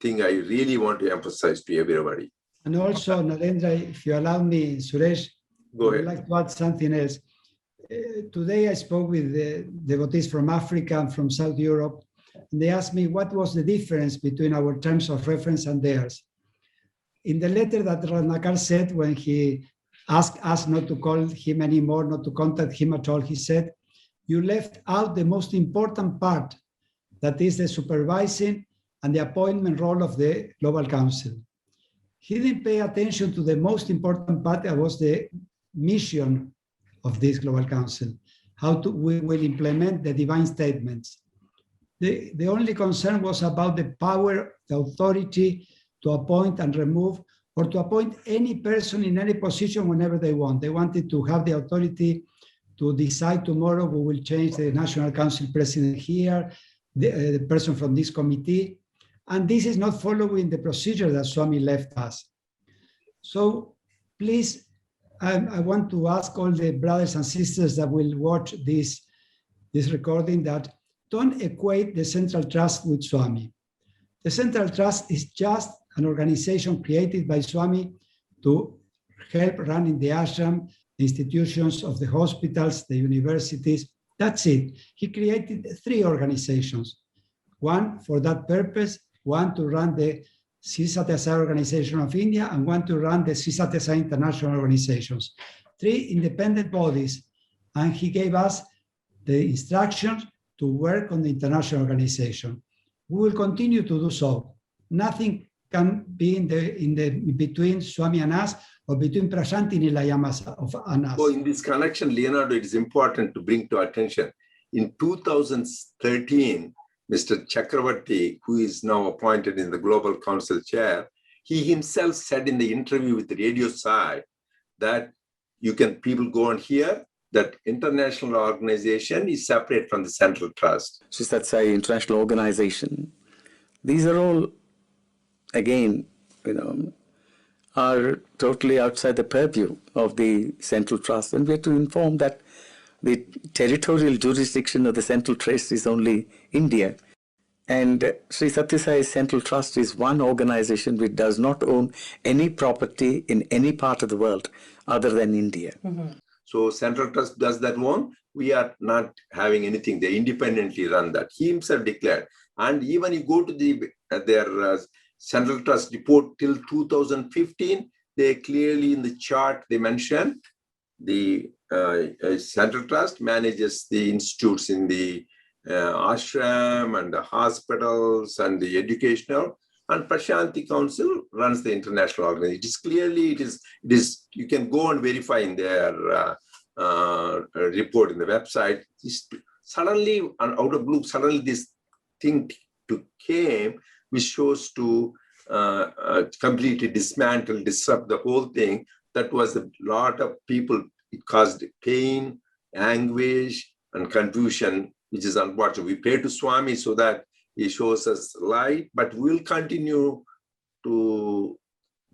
thing I really want to emphasize to everybody. And also, Narendra, if you allow me, Suresh, Go I would ahead. like to add something else. Today I spoke with the devotees from Africa and from South Europe, and they asked me what was the difference between our terms of reference and theirs. In the letter that Ratnakar said when he asked us not to call him anymore, not to contact him at all, he said, you left out the most important part, that is the supervising and the appointment role of the Global Council. He didn't pay attention to the most important part, that was the mission of this Global Council, how we will implement the divine statements. The only concern was about the power, the authority to appoint and remove, or to appoint any person in any position whenever they want. They wanted to have the authority to decide tomorrow we will change the National Council president here, the person from this committee. And this is not following the procedure that Swami left us. So please, I want to ask all the brothers and sisters that will watch this recording that don't equate the Central Trust with Swami. The Central Trust is just an organization created by Swami to help running the ashram, the institutions of the hospitals, the universities. That's it. He created 3 organizations. One for that purpose, one to run the Sri Sathya Sai Organization of India, and one to run the Sri Sathya Sai International Organizations. 3 independent bodies. And he gave us the instructions to work on the international organization. We will continue to do so. Nothing can be in between Swami and us, or between Prasanthi Nilayam and us. So in this connection, Leonardo, it is important to bring to attention. In 2013, Mr. Chakravarti, who is now appointed in the Global Council chair, he himself said in the interview with Radio Sai that people go on here, that international organization is separate from the central trust. Sathya Sai International Organization. These are all, again, are totally outside the purview of the central trust. And we have to inform that the territorial jurisdiction of the central trust is only India. And Sri Sathya Sai Central Trust is one organization which does not own any property in any part of the world other than India. Mm-hmm. So Central Trust does that one. We are not having anything. They independently run that. He himself declared. And even you go to their Central Trust report till 2015, they clearly in the chart, they mention the Central Trust manages the institutes in the ashram and the hospitals and the educational, and Prasanthi Council runs the international organization. It is clearly, it is. You can go and verify in their report in the website. Suddenly, out of blue, suddenly this thing came, which shows to completely dismantle, disrupt the whole thing. That was a lot of people. It caused pain, anguish, and confusion, which is unfortunate. We pray to Swami so that he shows us light, but we'll continue to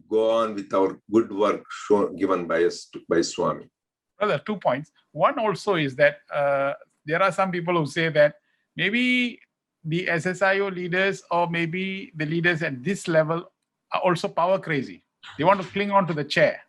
go on with our good work given by us by Swami. Well, 2 points. One also is that there are some people who say that maybe the SSIO leaders or maybe the leaders at this level are also power crazy. They want to cling on to the chair.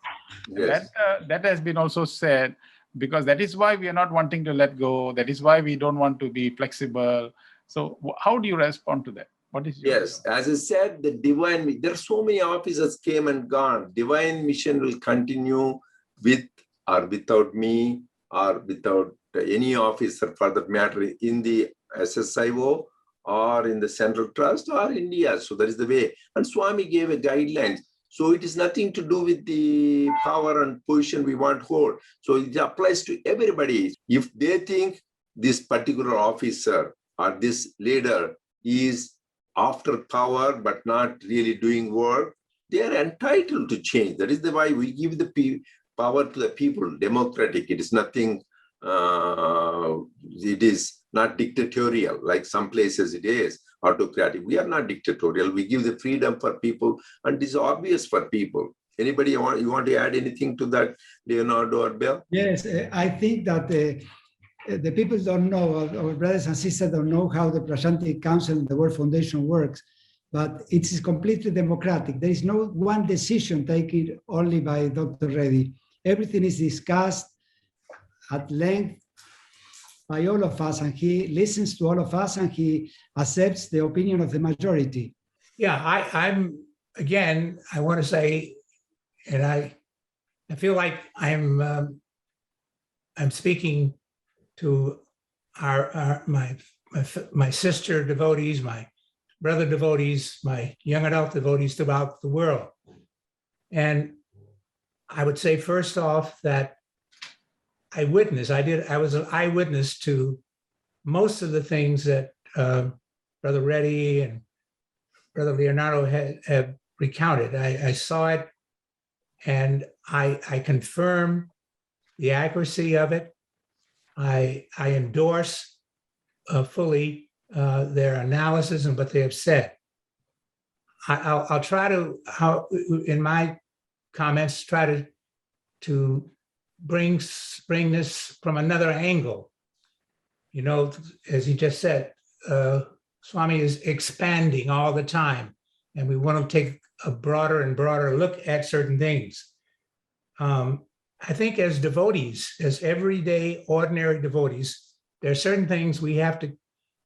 Yes. That has been also said, because that is why we are not wanting to let go. That is why we don't want to be flexible. So how do you respond to that? What is your Yes, as I said, the divine, there are so many officers came and gone. Divine mission will continue with or without me or without any officer for that matter in the SSIO or in the Central Trust or India. So that is the way. And Swami gave a guidelines. So it is nothing to do with the power and position we want to hold. So it applies to everybody. If they think this particular officer or this leader is after power but not really doing work, they are entitled to change. That is the why we give the power to the people, democratic. It is nothing, it is not dictatorial like some places it is. Autocratic. We are not dictatorial. We give the freedom for people, and it is obvious for people. Anybody you want to add anything to that, Leonardo or Bill? Yes, I think that the people don't know, our brothers and sisters don't know how the Prasanthi Council and the World Foundation works, but it is completely democratic. There is no one decision taken only by Dr. Reddy. Everything is discussed at length by all of us, and he listens to all of us, and he accepts the opinion of the majority. Yeah, I'm again, I want to say, and I feel like I'm speaking to my sister devotees, my brother devotees, my young adult devotees throughout the world. And I would say first off that I was an eyewitness to most of the things that Brother Reddy and Brother Leonardo have recounted. I saw it, and I confirm the accuracy of it. I endorse fully their analysis and what they have said. I'll try to, in my comments, try to bring this from another angle. You know, as he just said, Swami is expanding all the time, and we want to take a broader and broader look at certain things. I think as devotees, as everyday, ordinary devotees, there are certain things we have to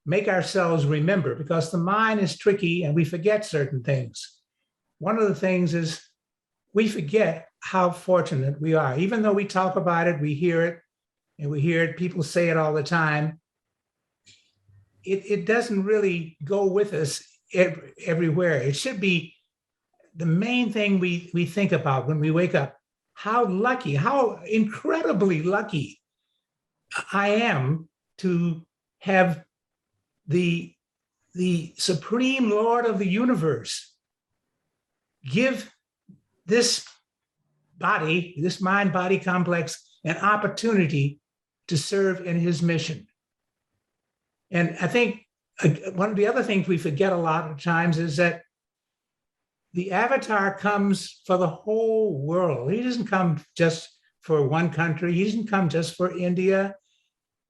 make ourselves remember, because the mind is tricky and we forget certain things. One of the things is we forget how fortunate we are. Even though we talk about it, we hear it, and we hear it, people say it all the time, it doesn't really go with us everywhere. It should be the main thing we think about when we wake up. How lucky, how incredibly lucky I am to have the Supreme Lord of the universe give this body, this mind-body complex, an opportunity to serve in his mission. And I think one of the other things we forget a lot of times is that the avatar comes for the whole world. He doesn't come just for one country. He doesn't come just for India.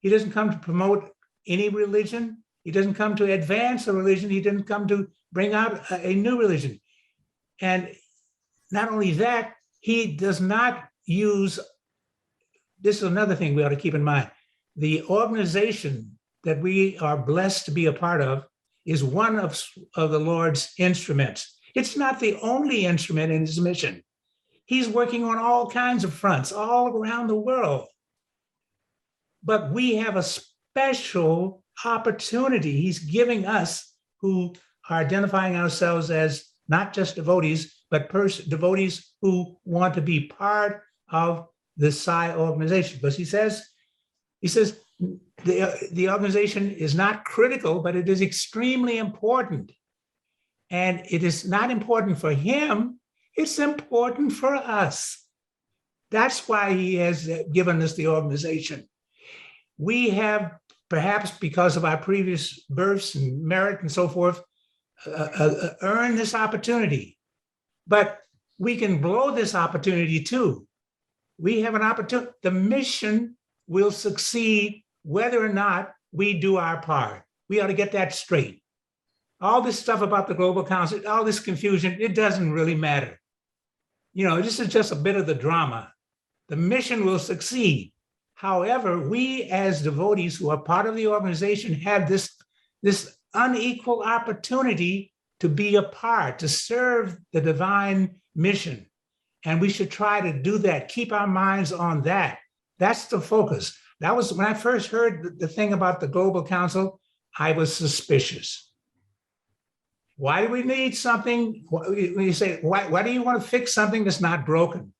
He doesn't come to promote any religion. He doesn't come to advance a religion. He didn't come to bring out a new religion. And not only that, he does not use, this is another thing we ought to keep in mind. The organization that we are blessed to be a part of is one of the Lord's instruments. It's not the only instrument in his mission. He's working on all kinds of fronts all around the world. But we have a special opportunity he's giving us who are identifying ourselves as not just devotees, but devotees who want to be part of the Sai organization. Because he says the organization is not critical, but it is extremely important. And it is not important for him, it's important for us. That's why he has given us the organization. We have, perhaps because of our previous births and merit and so forth, earned this opportunity. But we can blow this opportunity too. We have an opportunity. The mission will succeed whether or not we do our part. We ought to get that straight. All this stuff about the Global Council, all this confusion, it doesn't really matter. You know, this is just a bit of the drama. The mission will succeed. However, we as devotees who are part of the organization have this unequal opportunity to be a part, to serve the divine mission. And we should try to do that, keep our minds on that. That's the focus. That was when I first heard the thing about the Global Council, I was suspicious. Why do we need something? When you say, why do you want to fix something that's not broken?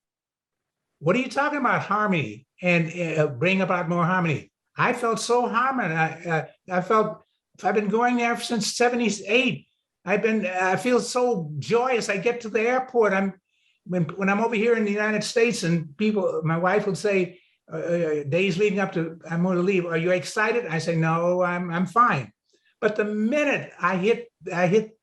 What are you talking about, harmony and bring about more harmony? I felt so harmonious. I've been going there since '78. I feel so joyous. I get to the airport. When I'm over here in the United States and people, my wife would say, days leading up to, I'm going to leave. Are you excited? I say, no, I'm fine. But the minute I hit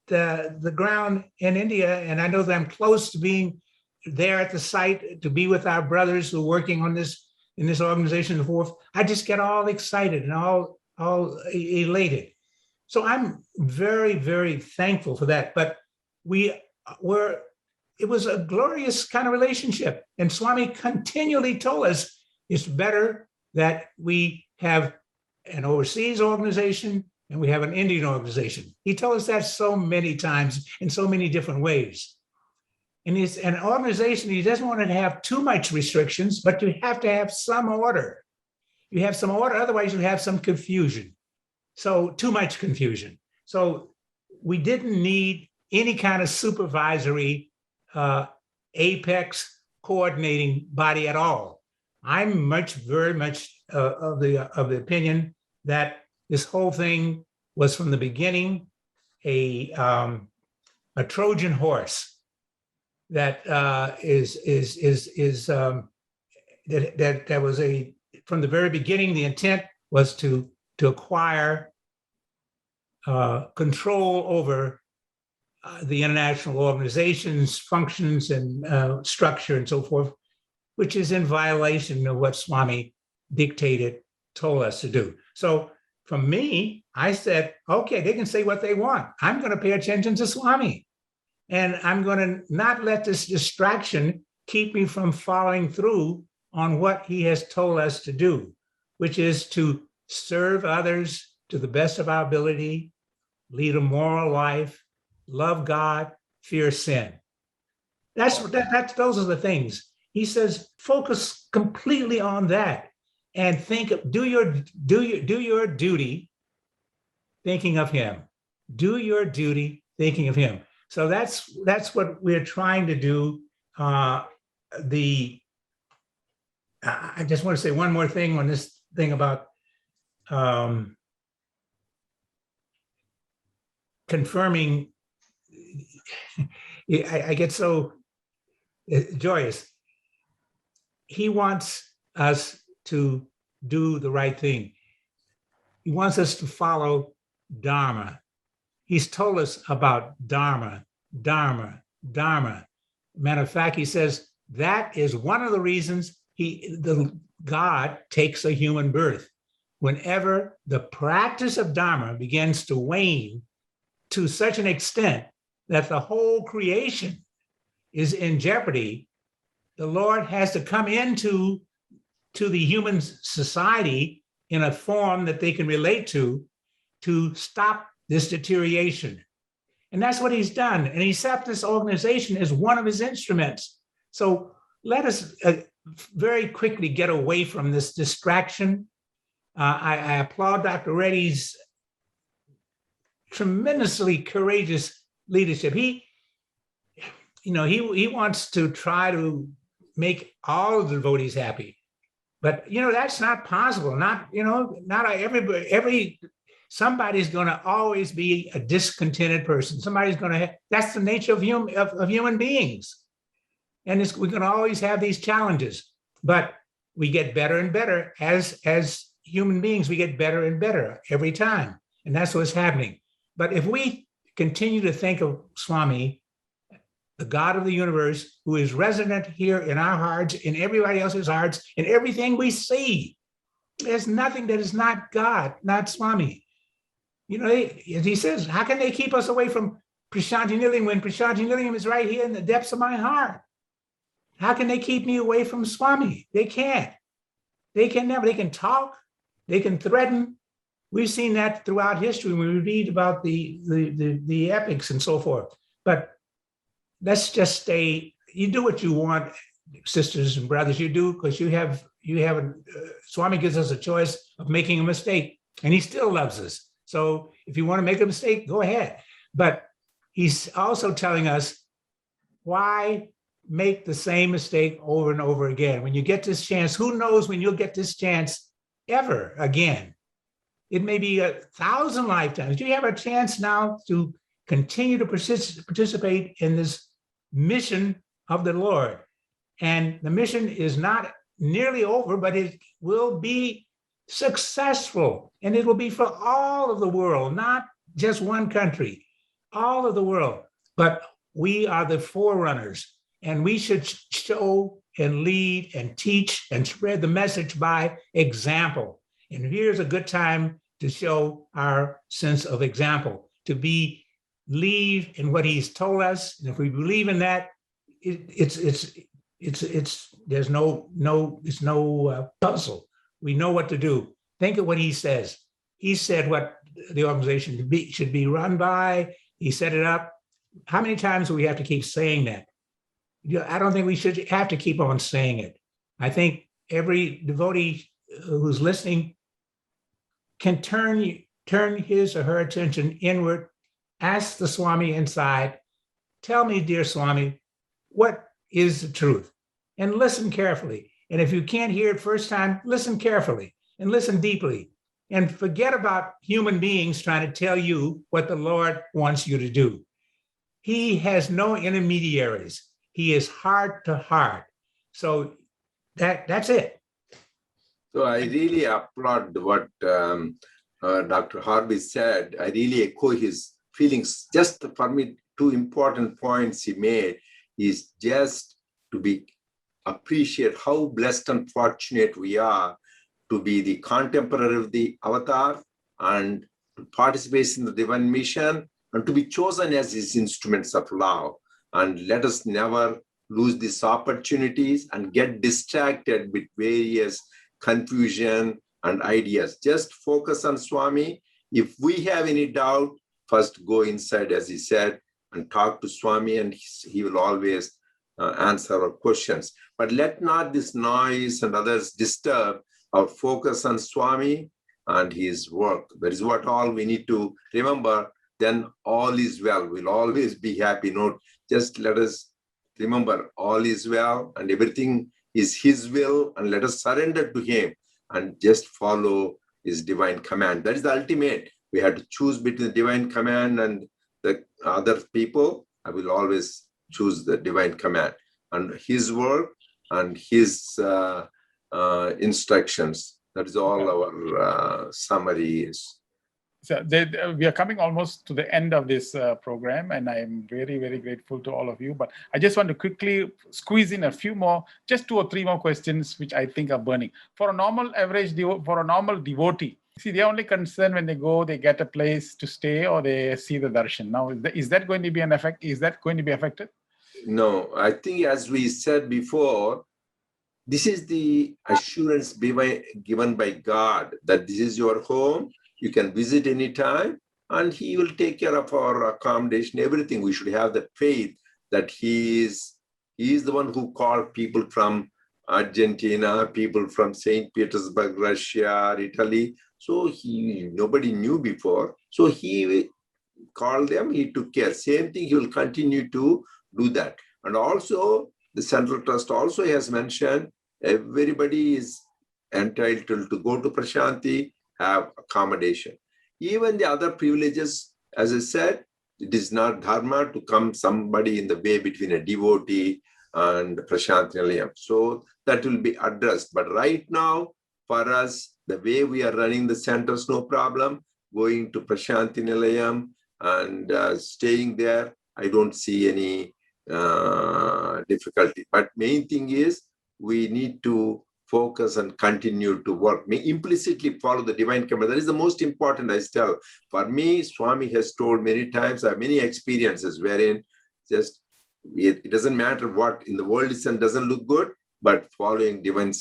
the ground in India, and I know that I'm close to being there at the site to be with our brothers who are working on this in this organization and forth, I just get all excited and all elated. So I'm very, very thankful for that. But it was a glorious kind of relationship. And Swami continually told us it's better that we have an overseas organization and we have an Indian organization. He told us that so many times in so many different ways. And it's an organization, he doesn't want to have too much restrictions, but you have to have some order. You have some order, otherwise you have some confusion. So too much confusion. So we didn't need any kind of supervisory apex coordinating body at all. I'm very much of the opinion that this whole thing was from the beginning a Trojan horse that that was from the very beginning. The intent was to acquire control over the international organization's functions and structure and so forth, which is in violation of what Swami told us to do. So for me, I said, okay, they can say what they want. I'm going to pay attention to Swami. And I'm going to not let this distraction keep me from following through on what he has told us to do, which is to serve others to the best of our ability, lead a moral life, love God, fear sin. Those are the things. He says, focus completely on that and do your duty thinking of him. Do your duty thinking of him. So that's what we're trying to do. I just want to say one more thing on this thing about confirming. I get so joyous. He wants us to do the right thing. He wants us to follow Dharma. He's told us about Dharma, Dharma, Dharma. Matter of fact, he says that is one of the reasons God takes a human birth. Whenever the practice of Dharma begins to wane to such an extent that the whole creation is in jeopardy, the Lord has to come into the human society in a form that they can relate to stop this deterioration. And that's what he's done. And he set up this organization as one of his instruments. So let us very quickly get away from this distraction. I applaud Dr. Reddy's tremendously courageous leadership. He wants to try to make all of the devotees happy, but that's not possible. Not everybody. Somebody's going to always be a discontented person. Somebody's going to. That's the nature of human beings, and we're going to always have these challenges. But we get better and better as human beings. We get better and better every time, and that's what's happening. But if we continue to think of Swami, the God of the universe, who is resident here in our hearts, in everybody else's hearts, in everything we see, there's nothing that is not God, not Swami. He says, how can they keep us away from Prasanthi Nilayam when Prasanthi Nilayam is right here in the depths of my heart? How can they keep me away from Swami? They can't. They can never. They can talk. They can threaten. We've seen that throughout history when we read about the epics and so forth. But let's just stay. You do what you want, sisters and brothers. You do, because you have Swami gives us a choice of making a mistake, and he still loves us. So if you want to make a mistake, go ahead. But he's also telling us, why make the same mistake over and over again? When you get this chance, who knows when you'll get this chance ever again? It may be 1,000 lifetimes. You have a chance now to continue to participate in this mission of the Lord. And the mission is not nearly over, but it will be successful. And it will be for all of the world, not just one country, all of the world. But we are the forerunners, and we should show and lead and teach and spread the message by example. And here's a good time to show our sense of example, to believe in what he's told us. And if we believe in that, there's no puzzle. We know what to do. Think of what he says. He said what the organization should be run by. He set it up. How many times do we have to keep saying that? I don't think we should have to keep on saying it. I think every devotee who's listening can turn his or her attention inward, ask the Swami inside, tell me, dear Swami, what is the truth? And listen carefully. And if you can't hear it first time, listen carefully and listen deeply. And forget about human beings trying to tell you what the Lord wants you to do. He has no intermediaries. He is heart to heart. So that's it. So I really applaud what Dr. Harvey said. I really echo his feelings. Just for me, two important points he made is just to appreciate how blessed and fortunate we are to be the contemporary of the avatar and to participate in the divine mission and to be chosen as his instruments of love. And let us never lose these opportunities and get distracted with various confusion and ideas. Just focus on Swami. If we have any doubt, first go inside, as he said, and talk to Swami, and he will always answer our questions. But let not this noise and others disturb our focus on Swami and his work. That is what all we need to remember. Then all is well. We'll always be happy. No, just let us remember all is well and everything is his will, and let us surrender to him and just follow his divine command. That is the ultimate. We have to choose between the divine command and the other people. I will always choose the divine command and his work and his instructions. That is all our summary is. So we are coming almost to the end of this program, and I am very, very grateful to all of you. But I just want to quickly squeeze in a few more, just 2 or 3 more questions, which I think are burning. For a normal devotee, see, they're only concerned when they go, they get a place to stay, or they see the darshan. Now, is that going to be an effect? Is that going to be affected? No, I think as we said before, this is the assurance given by God that this is your home. You can visit anytime, and He will take care of our accommodation, everything. We should have the faith that He is the one who called people from Argentina, people from St. Petersburg, Russia, Italy. So nobody knew before. So He called them, He took care. Same thing, He will continue to do that. And also, the Central Trust also has mentioned everybody is entitled to go to Prasanthi, have accommodation. Even the other privileges, as I said, it is not dharma to come somebody in the way between a devotee and Prasanthi Nilayam. So that will be addressed. But right now, for us, the way we are running the centers, no problem. Going to Prasanthi Nilayam and staying there, I don't see any difficulty. But main thing is we need to focus and continue to work. Implicitly follow the divine command. That is the most important, I tell. For me, Swami has told many times, I have many experiences wherein just it doesn't matter what in the world doesn't look good, but following divine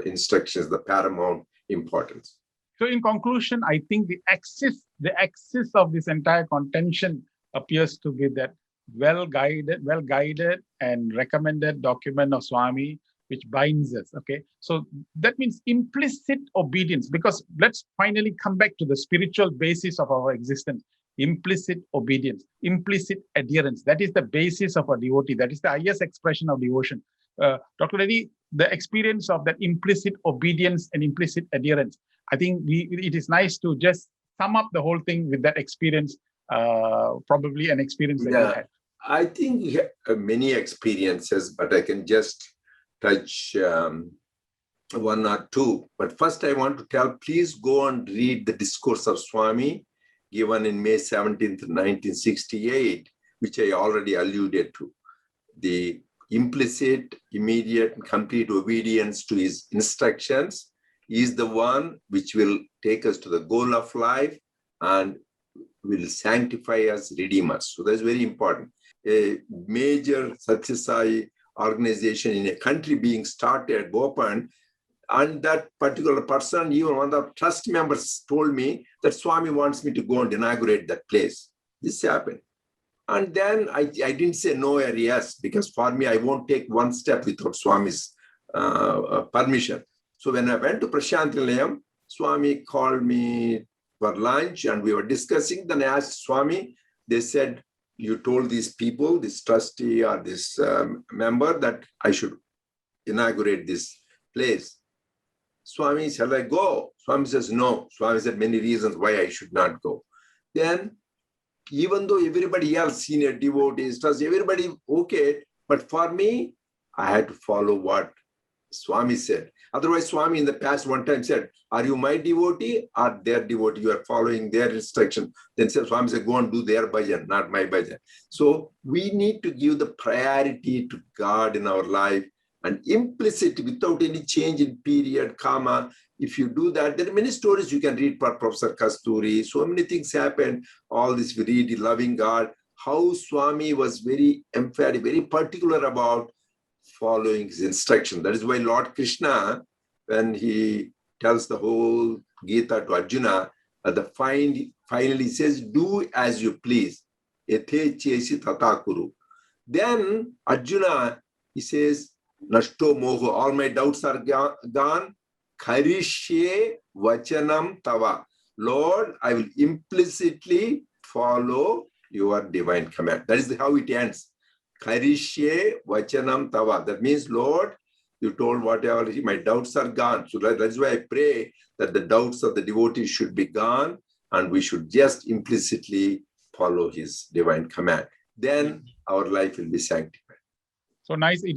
instructions, the paramount importance. So in conclusion, I think the axis of this entire contention appears to be that well-guided and recommended document of Swami, which binds us. Okay, so that means implicit obedience, because let's finally come back to the spiritual basis of our existence. Implicit obedience, implicit adherence. That is the basis of a devotee. That is the highest expression of devotion. Dr. Reddy, the experience of that implicit obedience and implicit adherence, I think it is nice to just sum up the whole thing with that experience, probably an experience that you had. I think we have many experiences, but I can just touch 1 or 2. But first I want to tell, please go and read the discourse of Swami given in May 17th, 1968, which I already alluded to. The implicit, immediate, and complete obedience to his instructions is the one which will take us to the goal of life and will sanctify us, redeem us. So that's very important. A major Sathya Sai organization in a country being started, opened, and that particular person, even one of the trust members told me that Swami wants me to go and inaugurate that place. This happened. And then I didn't say no or yes, because for me, I won't take one step without Swami's permission. So when I went to Prasanthi Nilayam, Swami called me for lunch and we were discussing. Then I asked Swami, they said, you told these people, this trustee or this member, that I should inaugurate this place. Swami, shall I go? Swami says, no. Swami said many reasons why I should not go. Then, even though everybody else, senior devotees, trust, everybody okay, but for me, I had to follow what Swami said. Otherwise, Swami in the past one time said, are you my devotee or their devotee? You are following their instruction. Then Swami said, go and do their bhajan, not my bhajan. So we need to give the priority to God in our life, and implicit, without any change in period, comma. If you do that, there are many stories you can read for Professor Kasturi. So many things happen. All this we read, loving God, how Swami was very emphatic, very particular about following his instruction. That is why Lord Krishna, when he tells the whole Gita to Arjuna, at the finally says, do as you please. Ethe chesi tata kuru. Then Arjuna, he says, Nashto moho, all my doubts are gone. Karishye vachanam tava. Lord, I will implicitly follow your divine command. That is how it ends. Karishye vachanam tava. That means, Lord, you told whatever, my doubts are gone. So that's why I pray that the doubts of the devotees should be gone and we should just implicitly follow his divine command. Then our life will be sanctified. So nice. We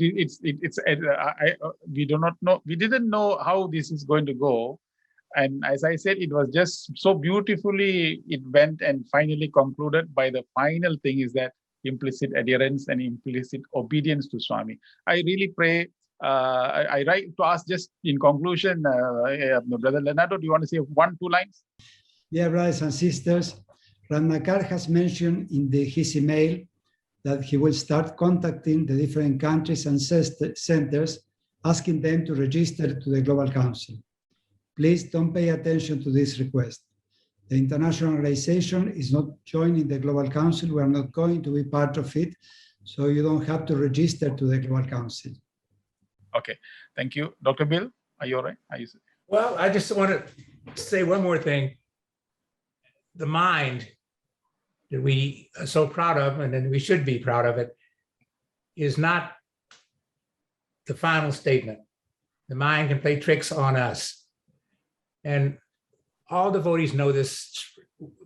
do not know. We didn't know how this is going to go. And as I said, it was just so beautifully it went and finally concluded by the final thing is that implicit adherence and implicit obedience to Swami. I really pray. I write to ask just in conclusion, Brother Leonardo, do you want to say 1-2 lines? Dear brothers and sisters, Ratnakar has mentioned in his email that he will start contacting the different countries and centers, asking them to register to the Global Council. Please don't pay attention to this request. The international organization is not joining the Global Council. We are not going to be part of it, so you don't have to register to the Global Council. Okay, thank you. Dr. Bill, are you all right? Well, I just want to say one more thing. The mind that we are so proud of, and then we should be proud of it, is not the final statement. The mind can play tricks on us. And all devotees know this,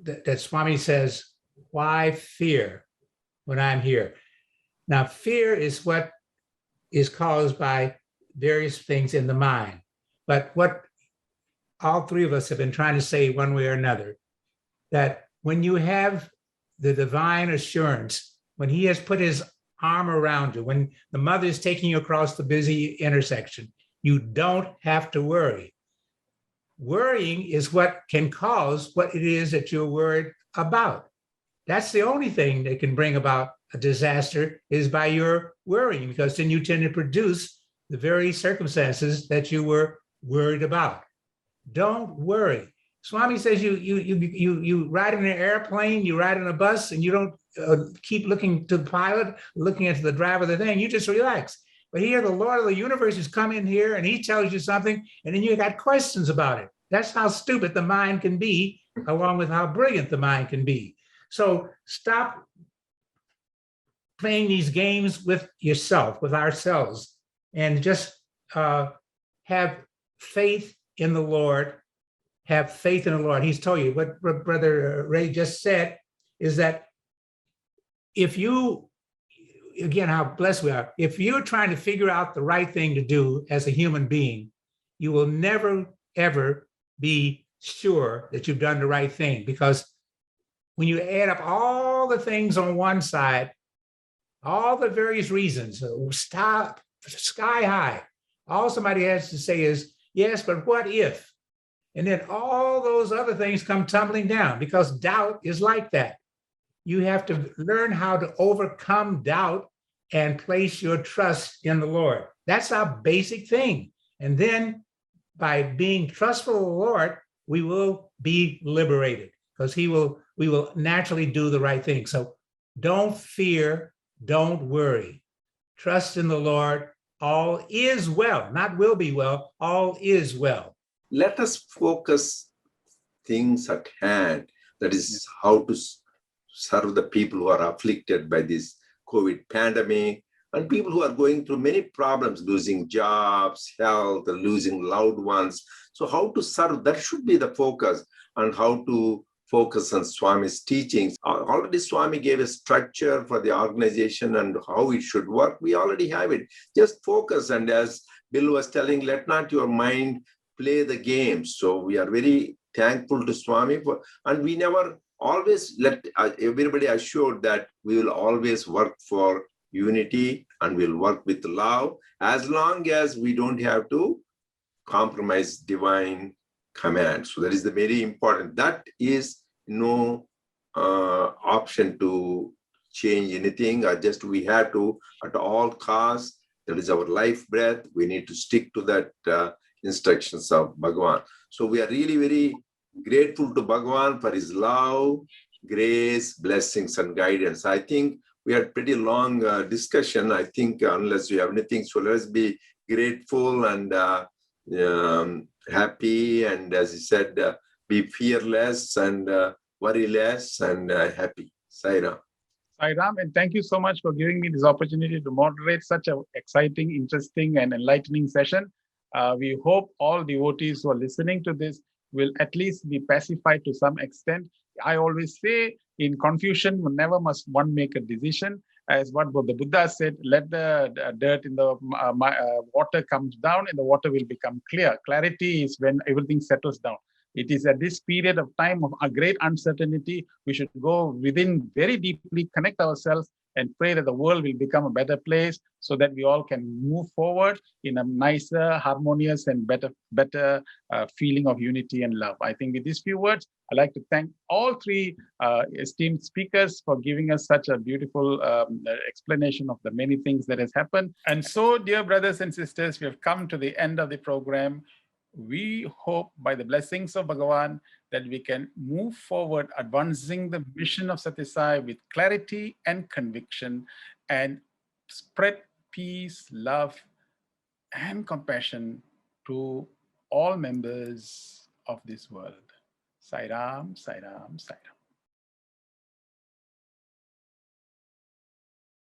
that Swami says, why fear when I'm here? Now, fear is what is caused by various things in the mind. But what all three of us have been trying to say one way or another, that when you have the divine assurance, when he has put his arm around you, when the mother is taking you across the busy intersection, you don't have to worry. Worrying is what can cause what it is that you're worried about. That's the only thing that can bring about a disaster is by your worrying, because then you tend to produce the very circumstances that you were worried about. Don't worry. Swami says you ride in an airplane, you ride in a bus, and you don't keep looking to the pilot, looking at the driver of the thing. You just relax. But here, the Lord of the universe has come in here and he tells you something, and then you got questions about it. That's how stupid the mind can be, along with how brilliant the mind can be. So stop playing these games with yourself, with ourselves, and just have faith in the Lord. Have faith in the Lord. He's told you what Brother Ray just said is that if you, again, how blessed we are, if you're trying to figure out the right thing to do as a human being, you will never, ever be sure that you've done the right thing, because when you add up all the things on one side, all the various reasons, stop, sky high, all somebody has to say is, yes, but what if? And then all those other things come tumbling down, because doubt is like that. You have to learn how to overcome doubt and place your trust in the Lord. That's our basic thing. And then by being trustful of the Lord, we will be liberated, because we will naturally do the right thing. So don't fear, don't worry. Trust in the Lord. All is well, not will be well, all is well. Let us focus things at hand. That is how to serve the people who are afflicted by this COVID pandemic, and people who are going through many problems, losing jobs, health, losing loved ones. So how to serve, that should be the focus, and how to focus on Swami's teachings. Already Swami gave a structure for the organization and how it should work. We already have it. Just focus. And as Bill was telling, let not your mind play the game. So we are very thankful to Swami for, and we never always let everybody assured that we will always work for unity and we'll work with love, as long as we don't have to compromise divine command. So that is the very important. That is no option to change anything, or just we have to at all costs. That is our life breath. We need to stick to that instructions of Bhagawan. So we are really very grateful to Bhagawan for his love, grace, blessings, and guidance. I think we had pretty long discussion. I think unless you have anything, so let's be grateful and happy. And as he said, be fearless and worry less and happy. Sai Ram. Sai Ram, and thank you so much for giving me this opportunity to moderate such an exciting, interesting, and enlightening session. We hope all devotees who are listening to this will at least be pacified to some extent. I always say in confusion, never must one make a decision. as what the Buddha said, let the dirt in the water comes down and the water will become clear. Clarity is when everything settles down. It is at this period of time of a great uncertainty, we should go within very deeply, connect ourselves and pray that the world will become a better place so that we all can move forward in a nicer, harmonious, and better feeling of unity and love. I think with these few words, I'd like to thank all three esteemed speakers for giving us such a beautiful explanation of the many things that has happened. And so, dear brothers and sisters, we have come to the end of the program. We hope by the blessings of Bhagawan that we can move forward, advancing the mission of Sathya Sai with clarity and conviction, and spread peace, love, and compassion to all members of this world. Sai Ram, Sai Ram, Sai Ram.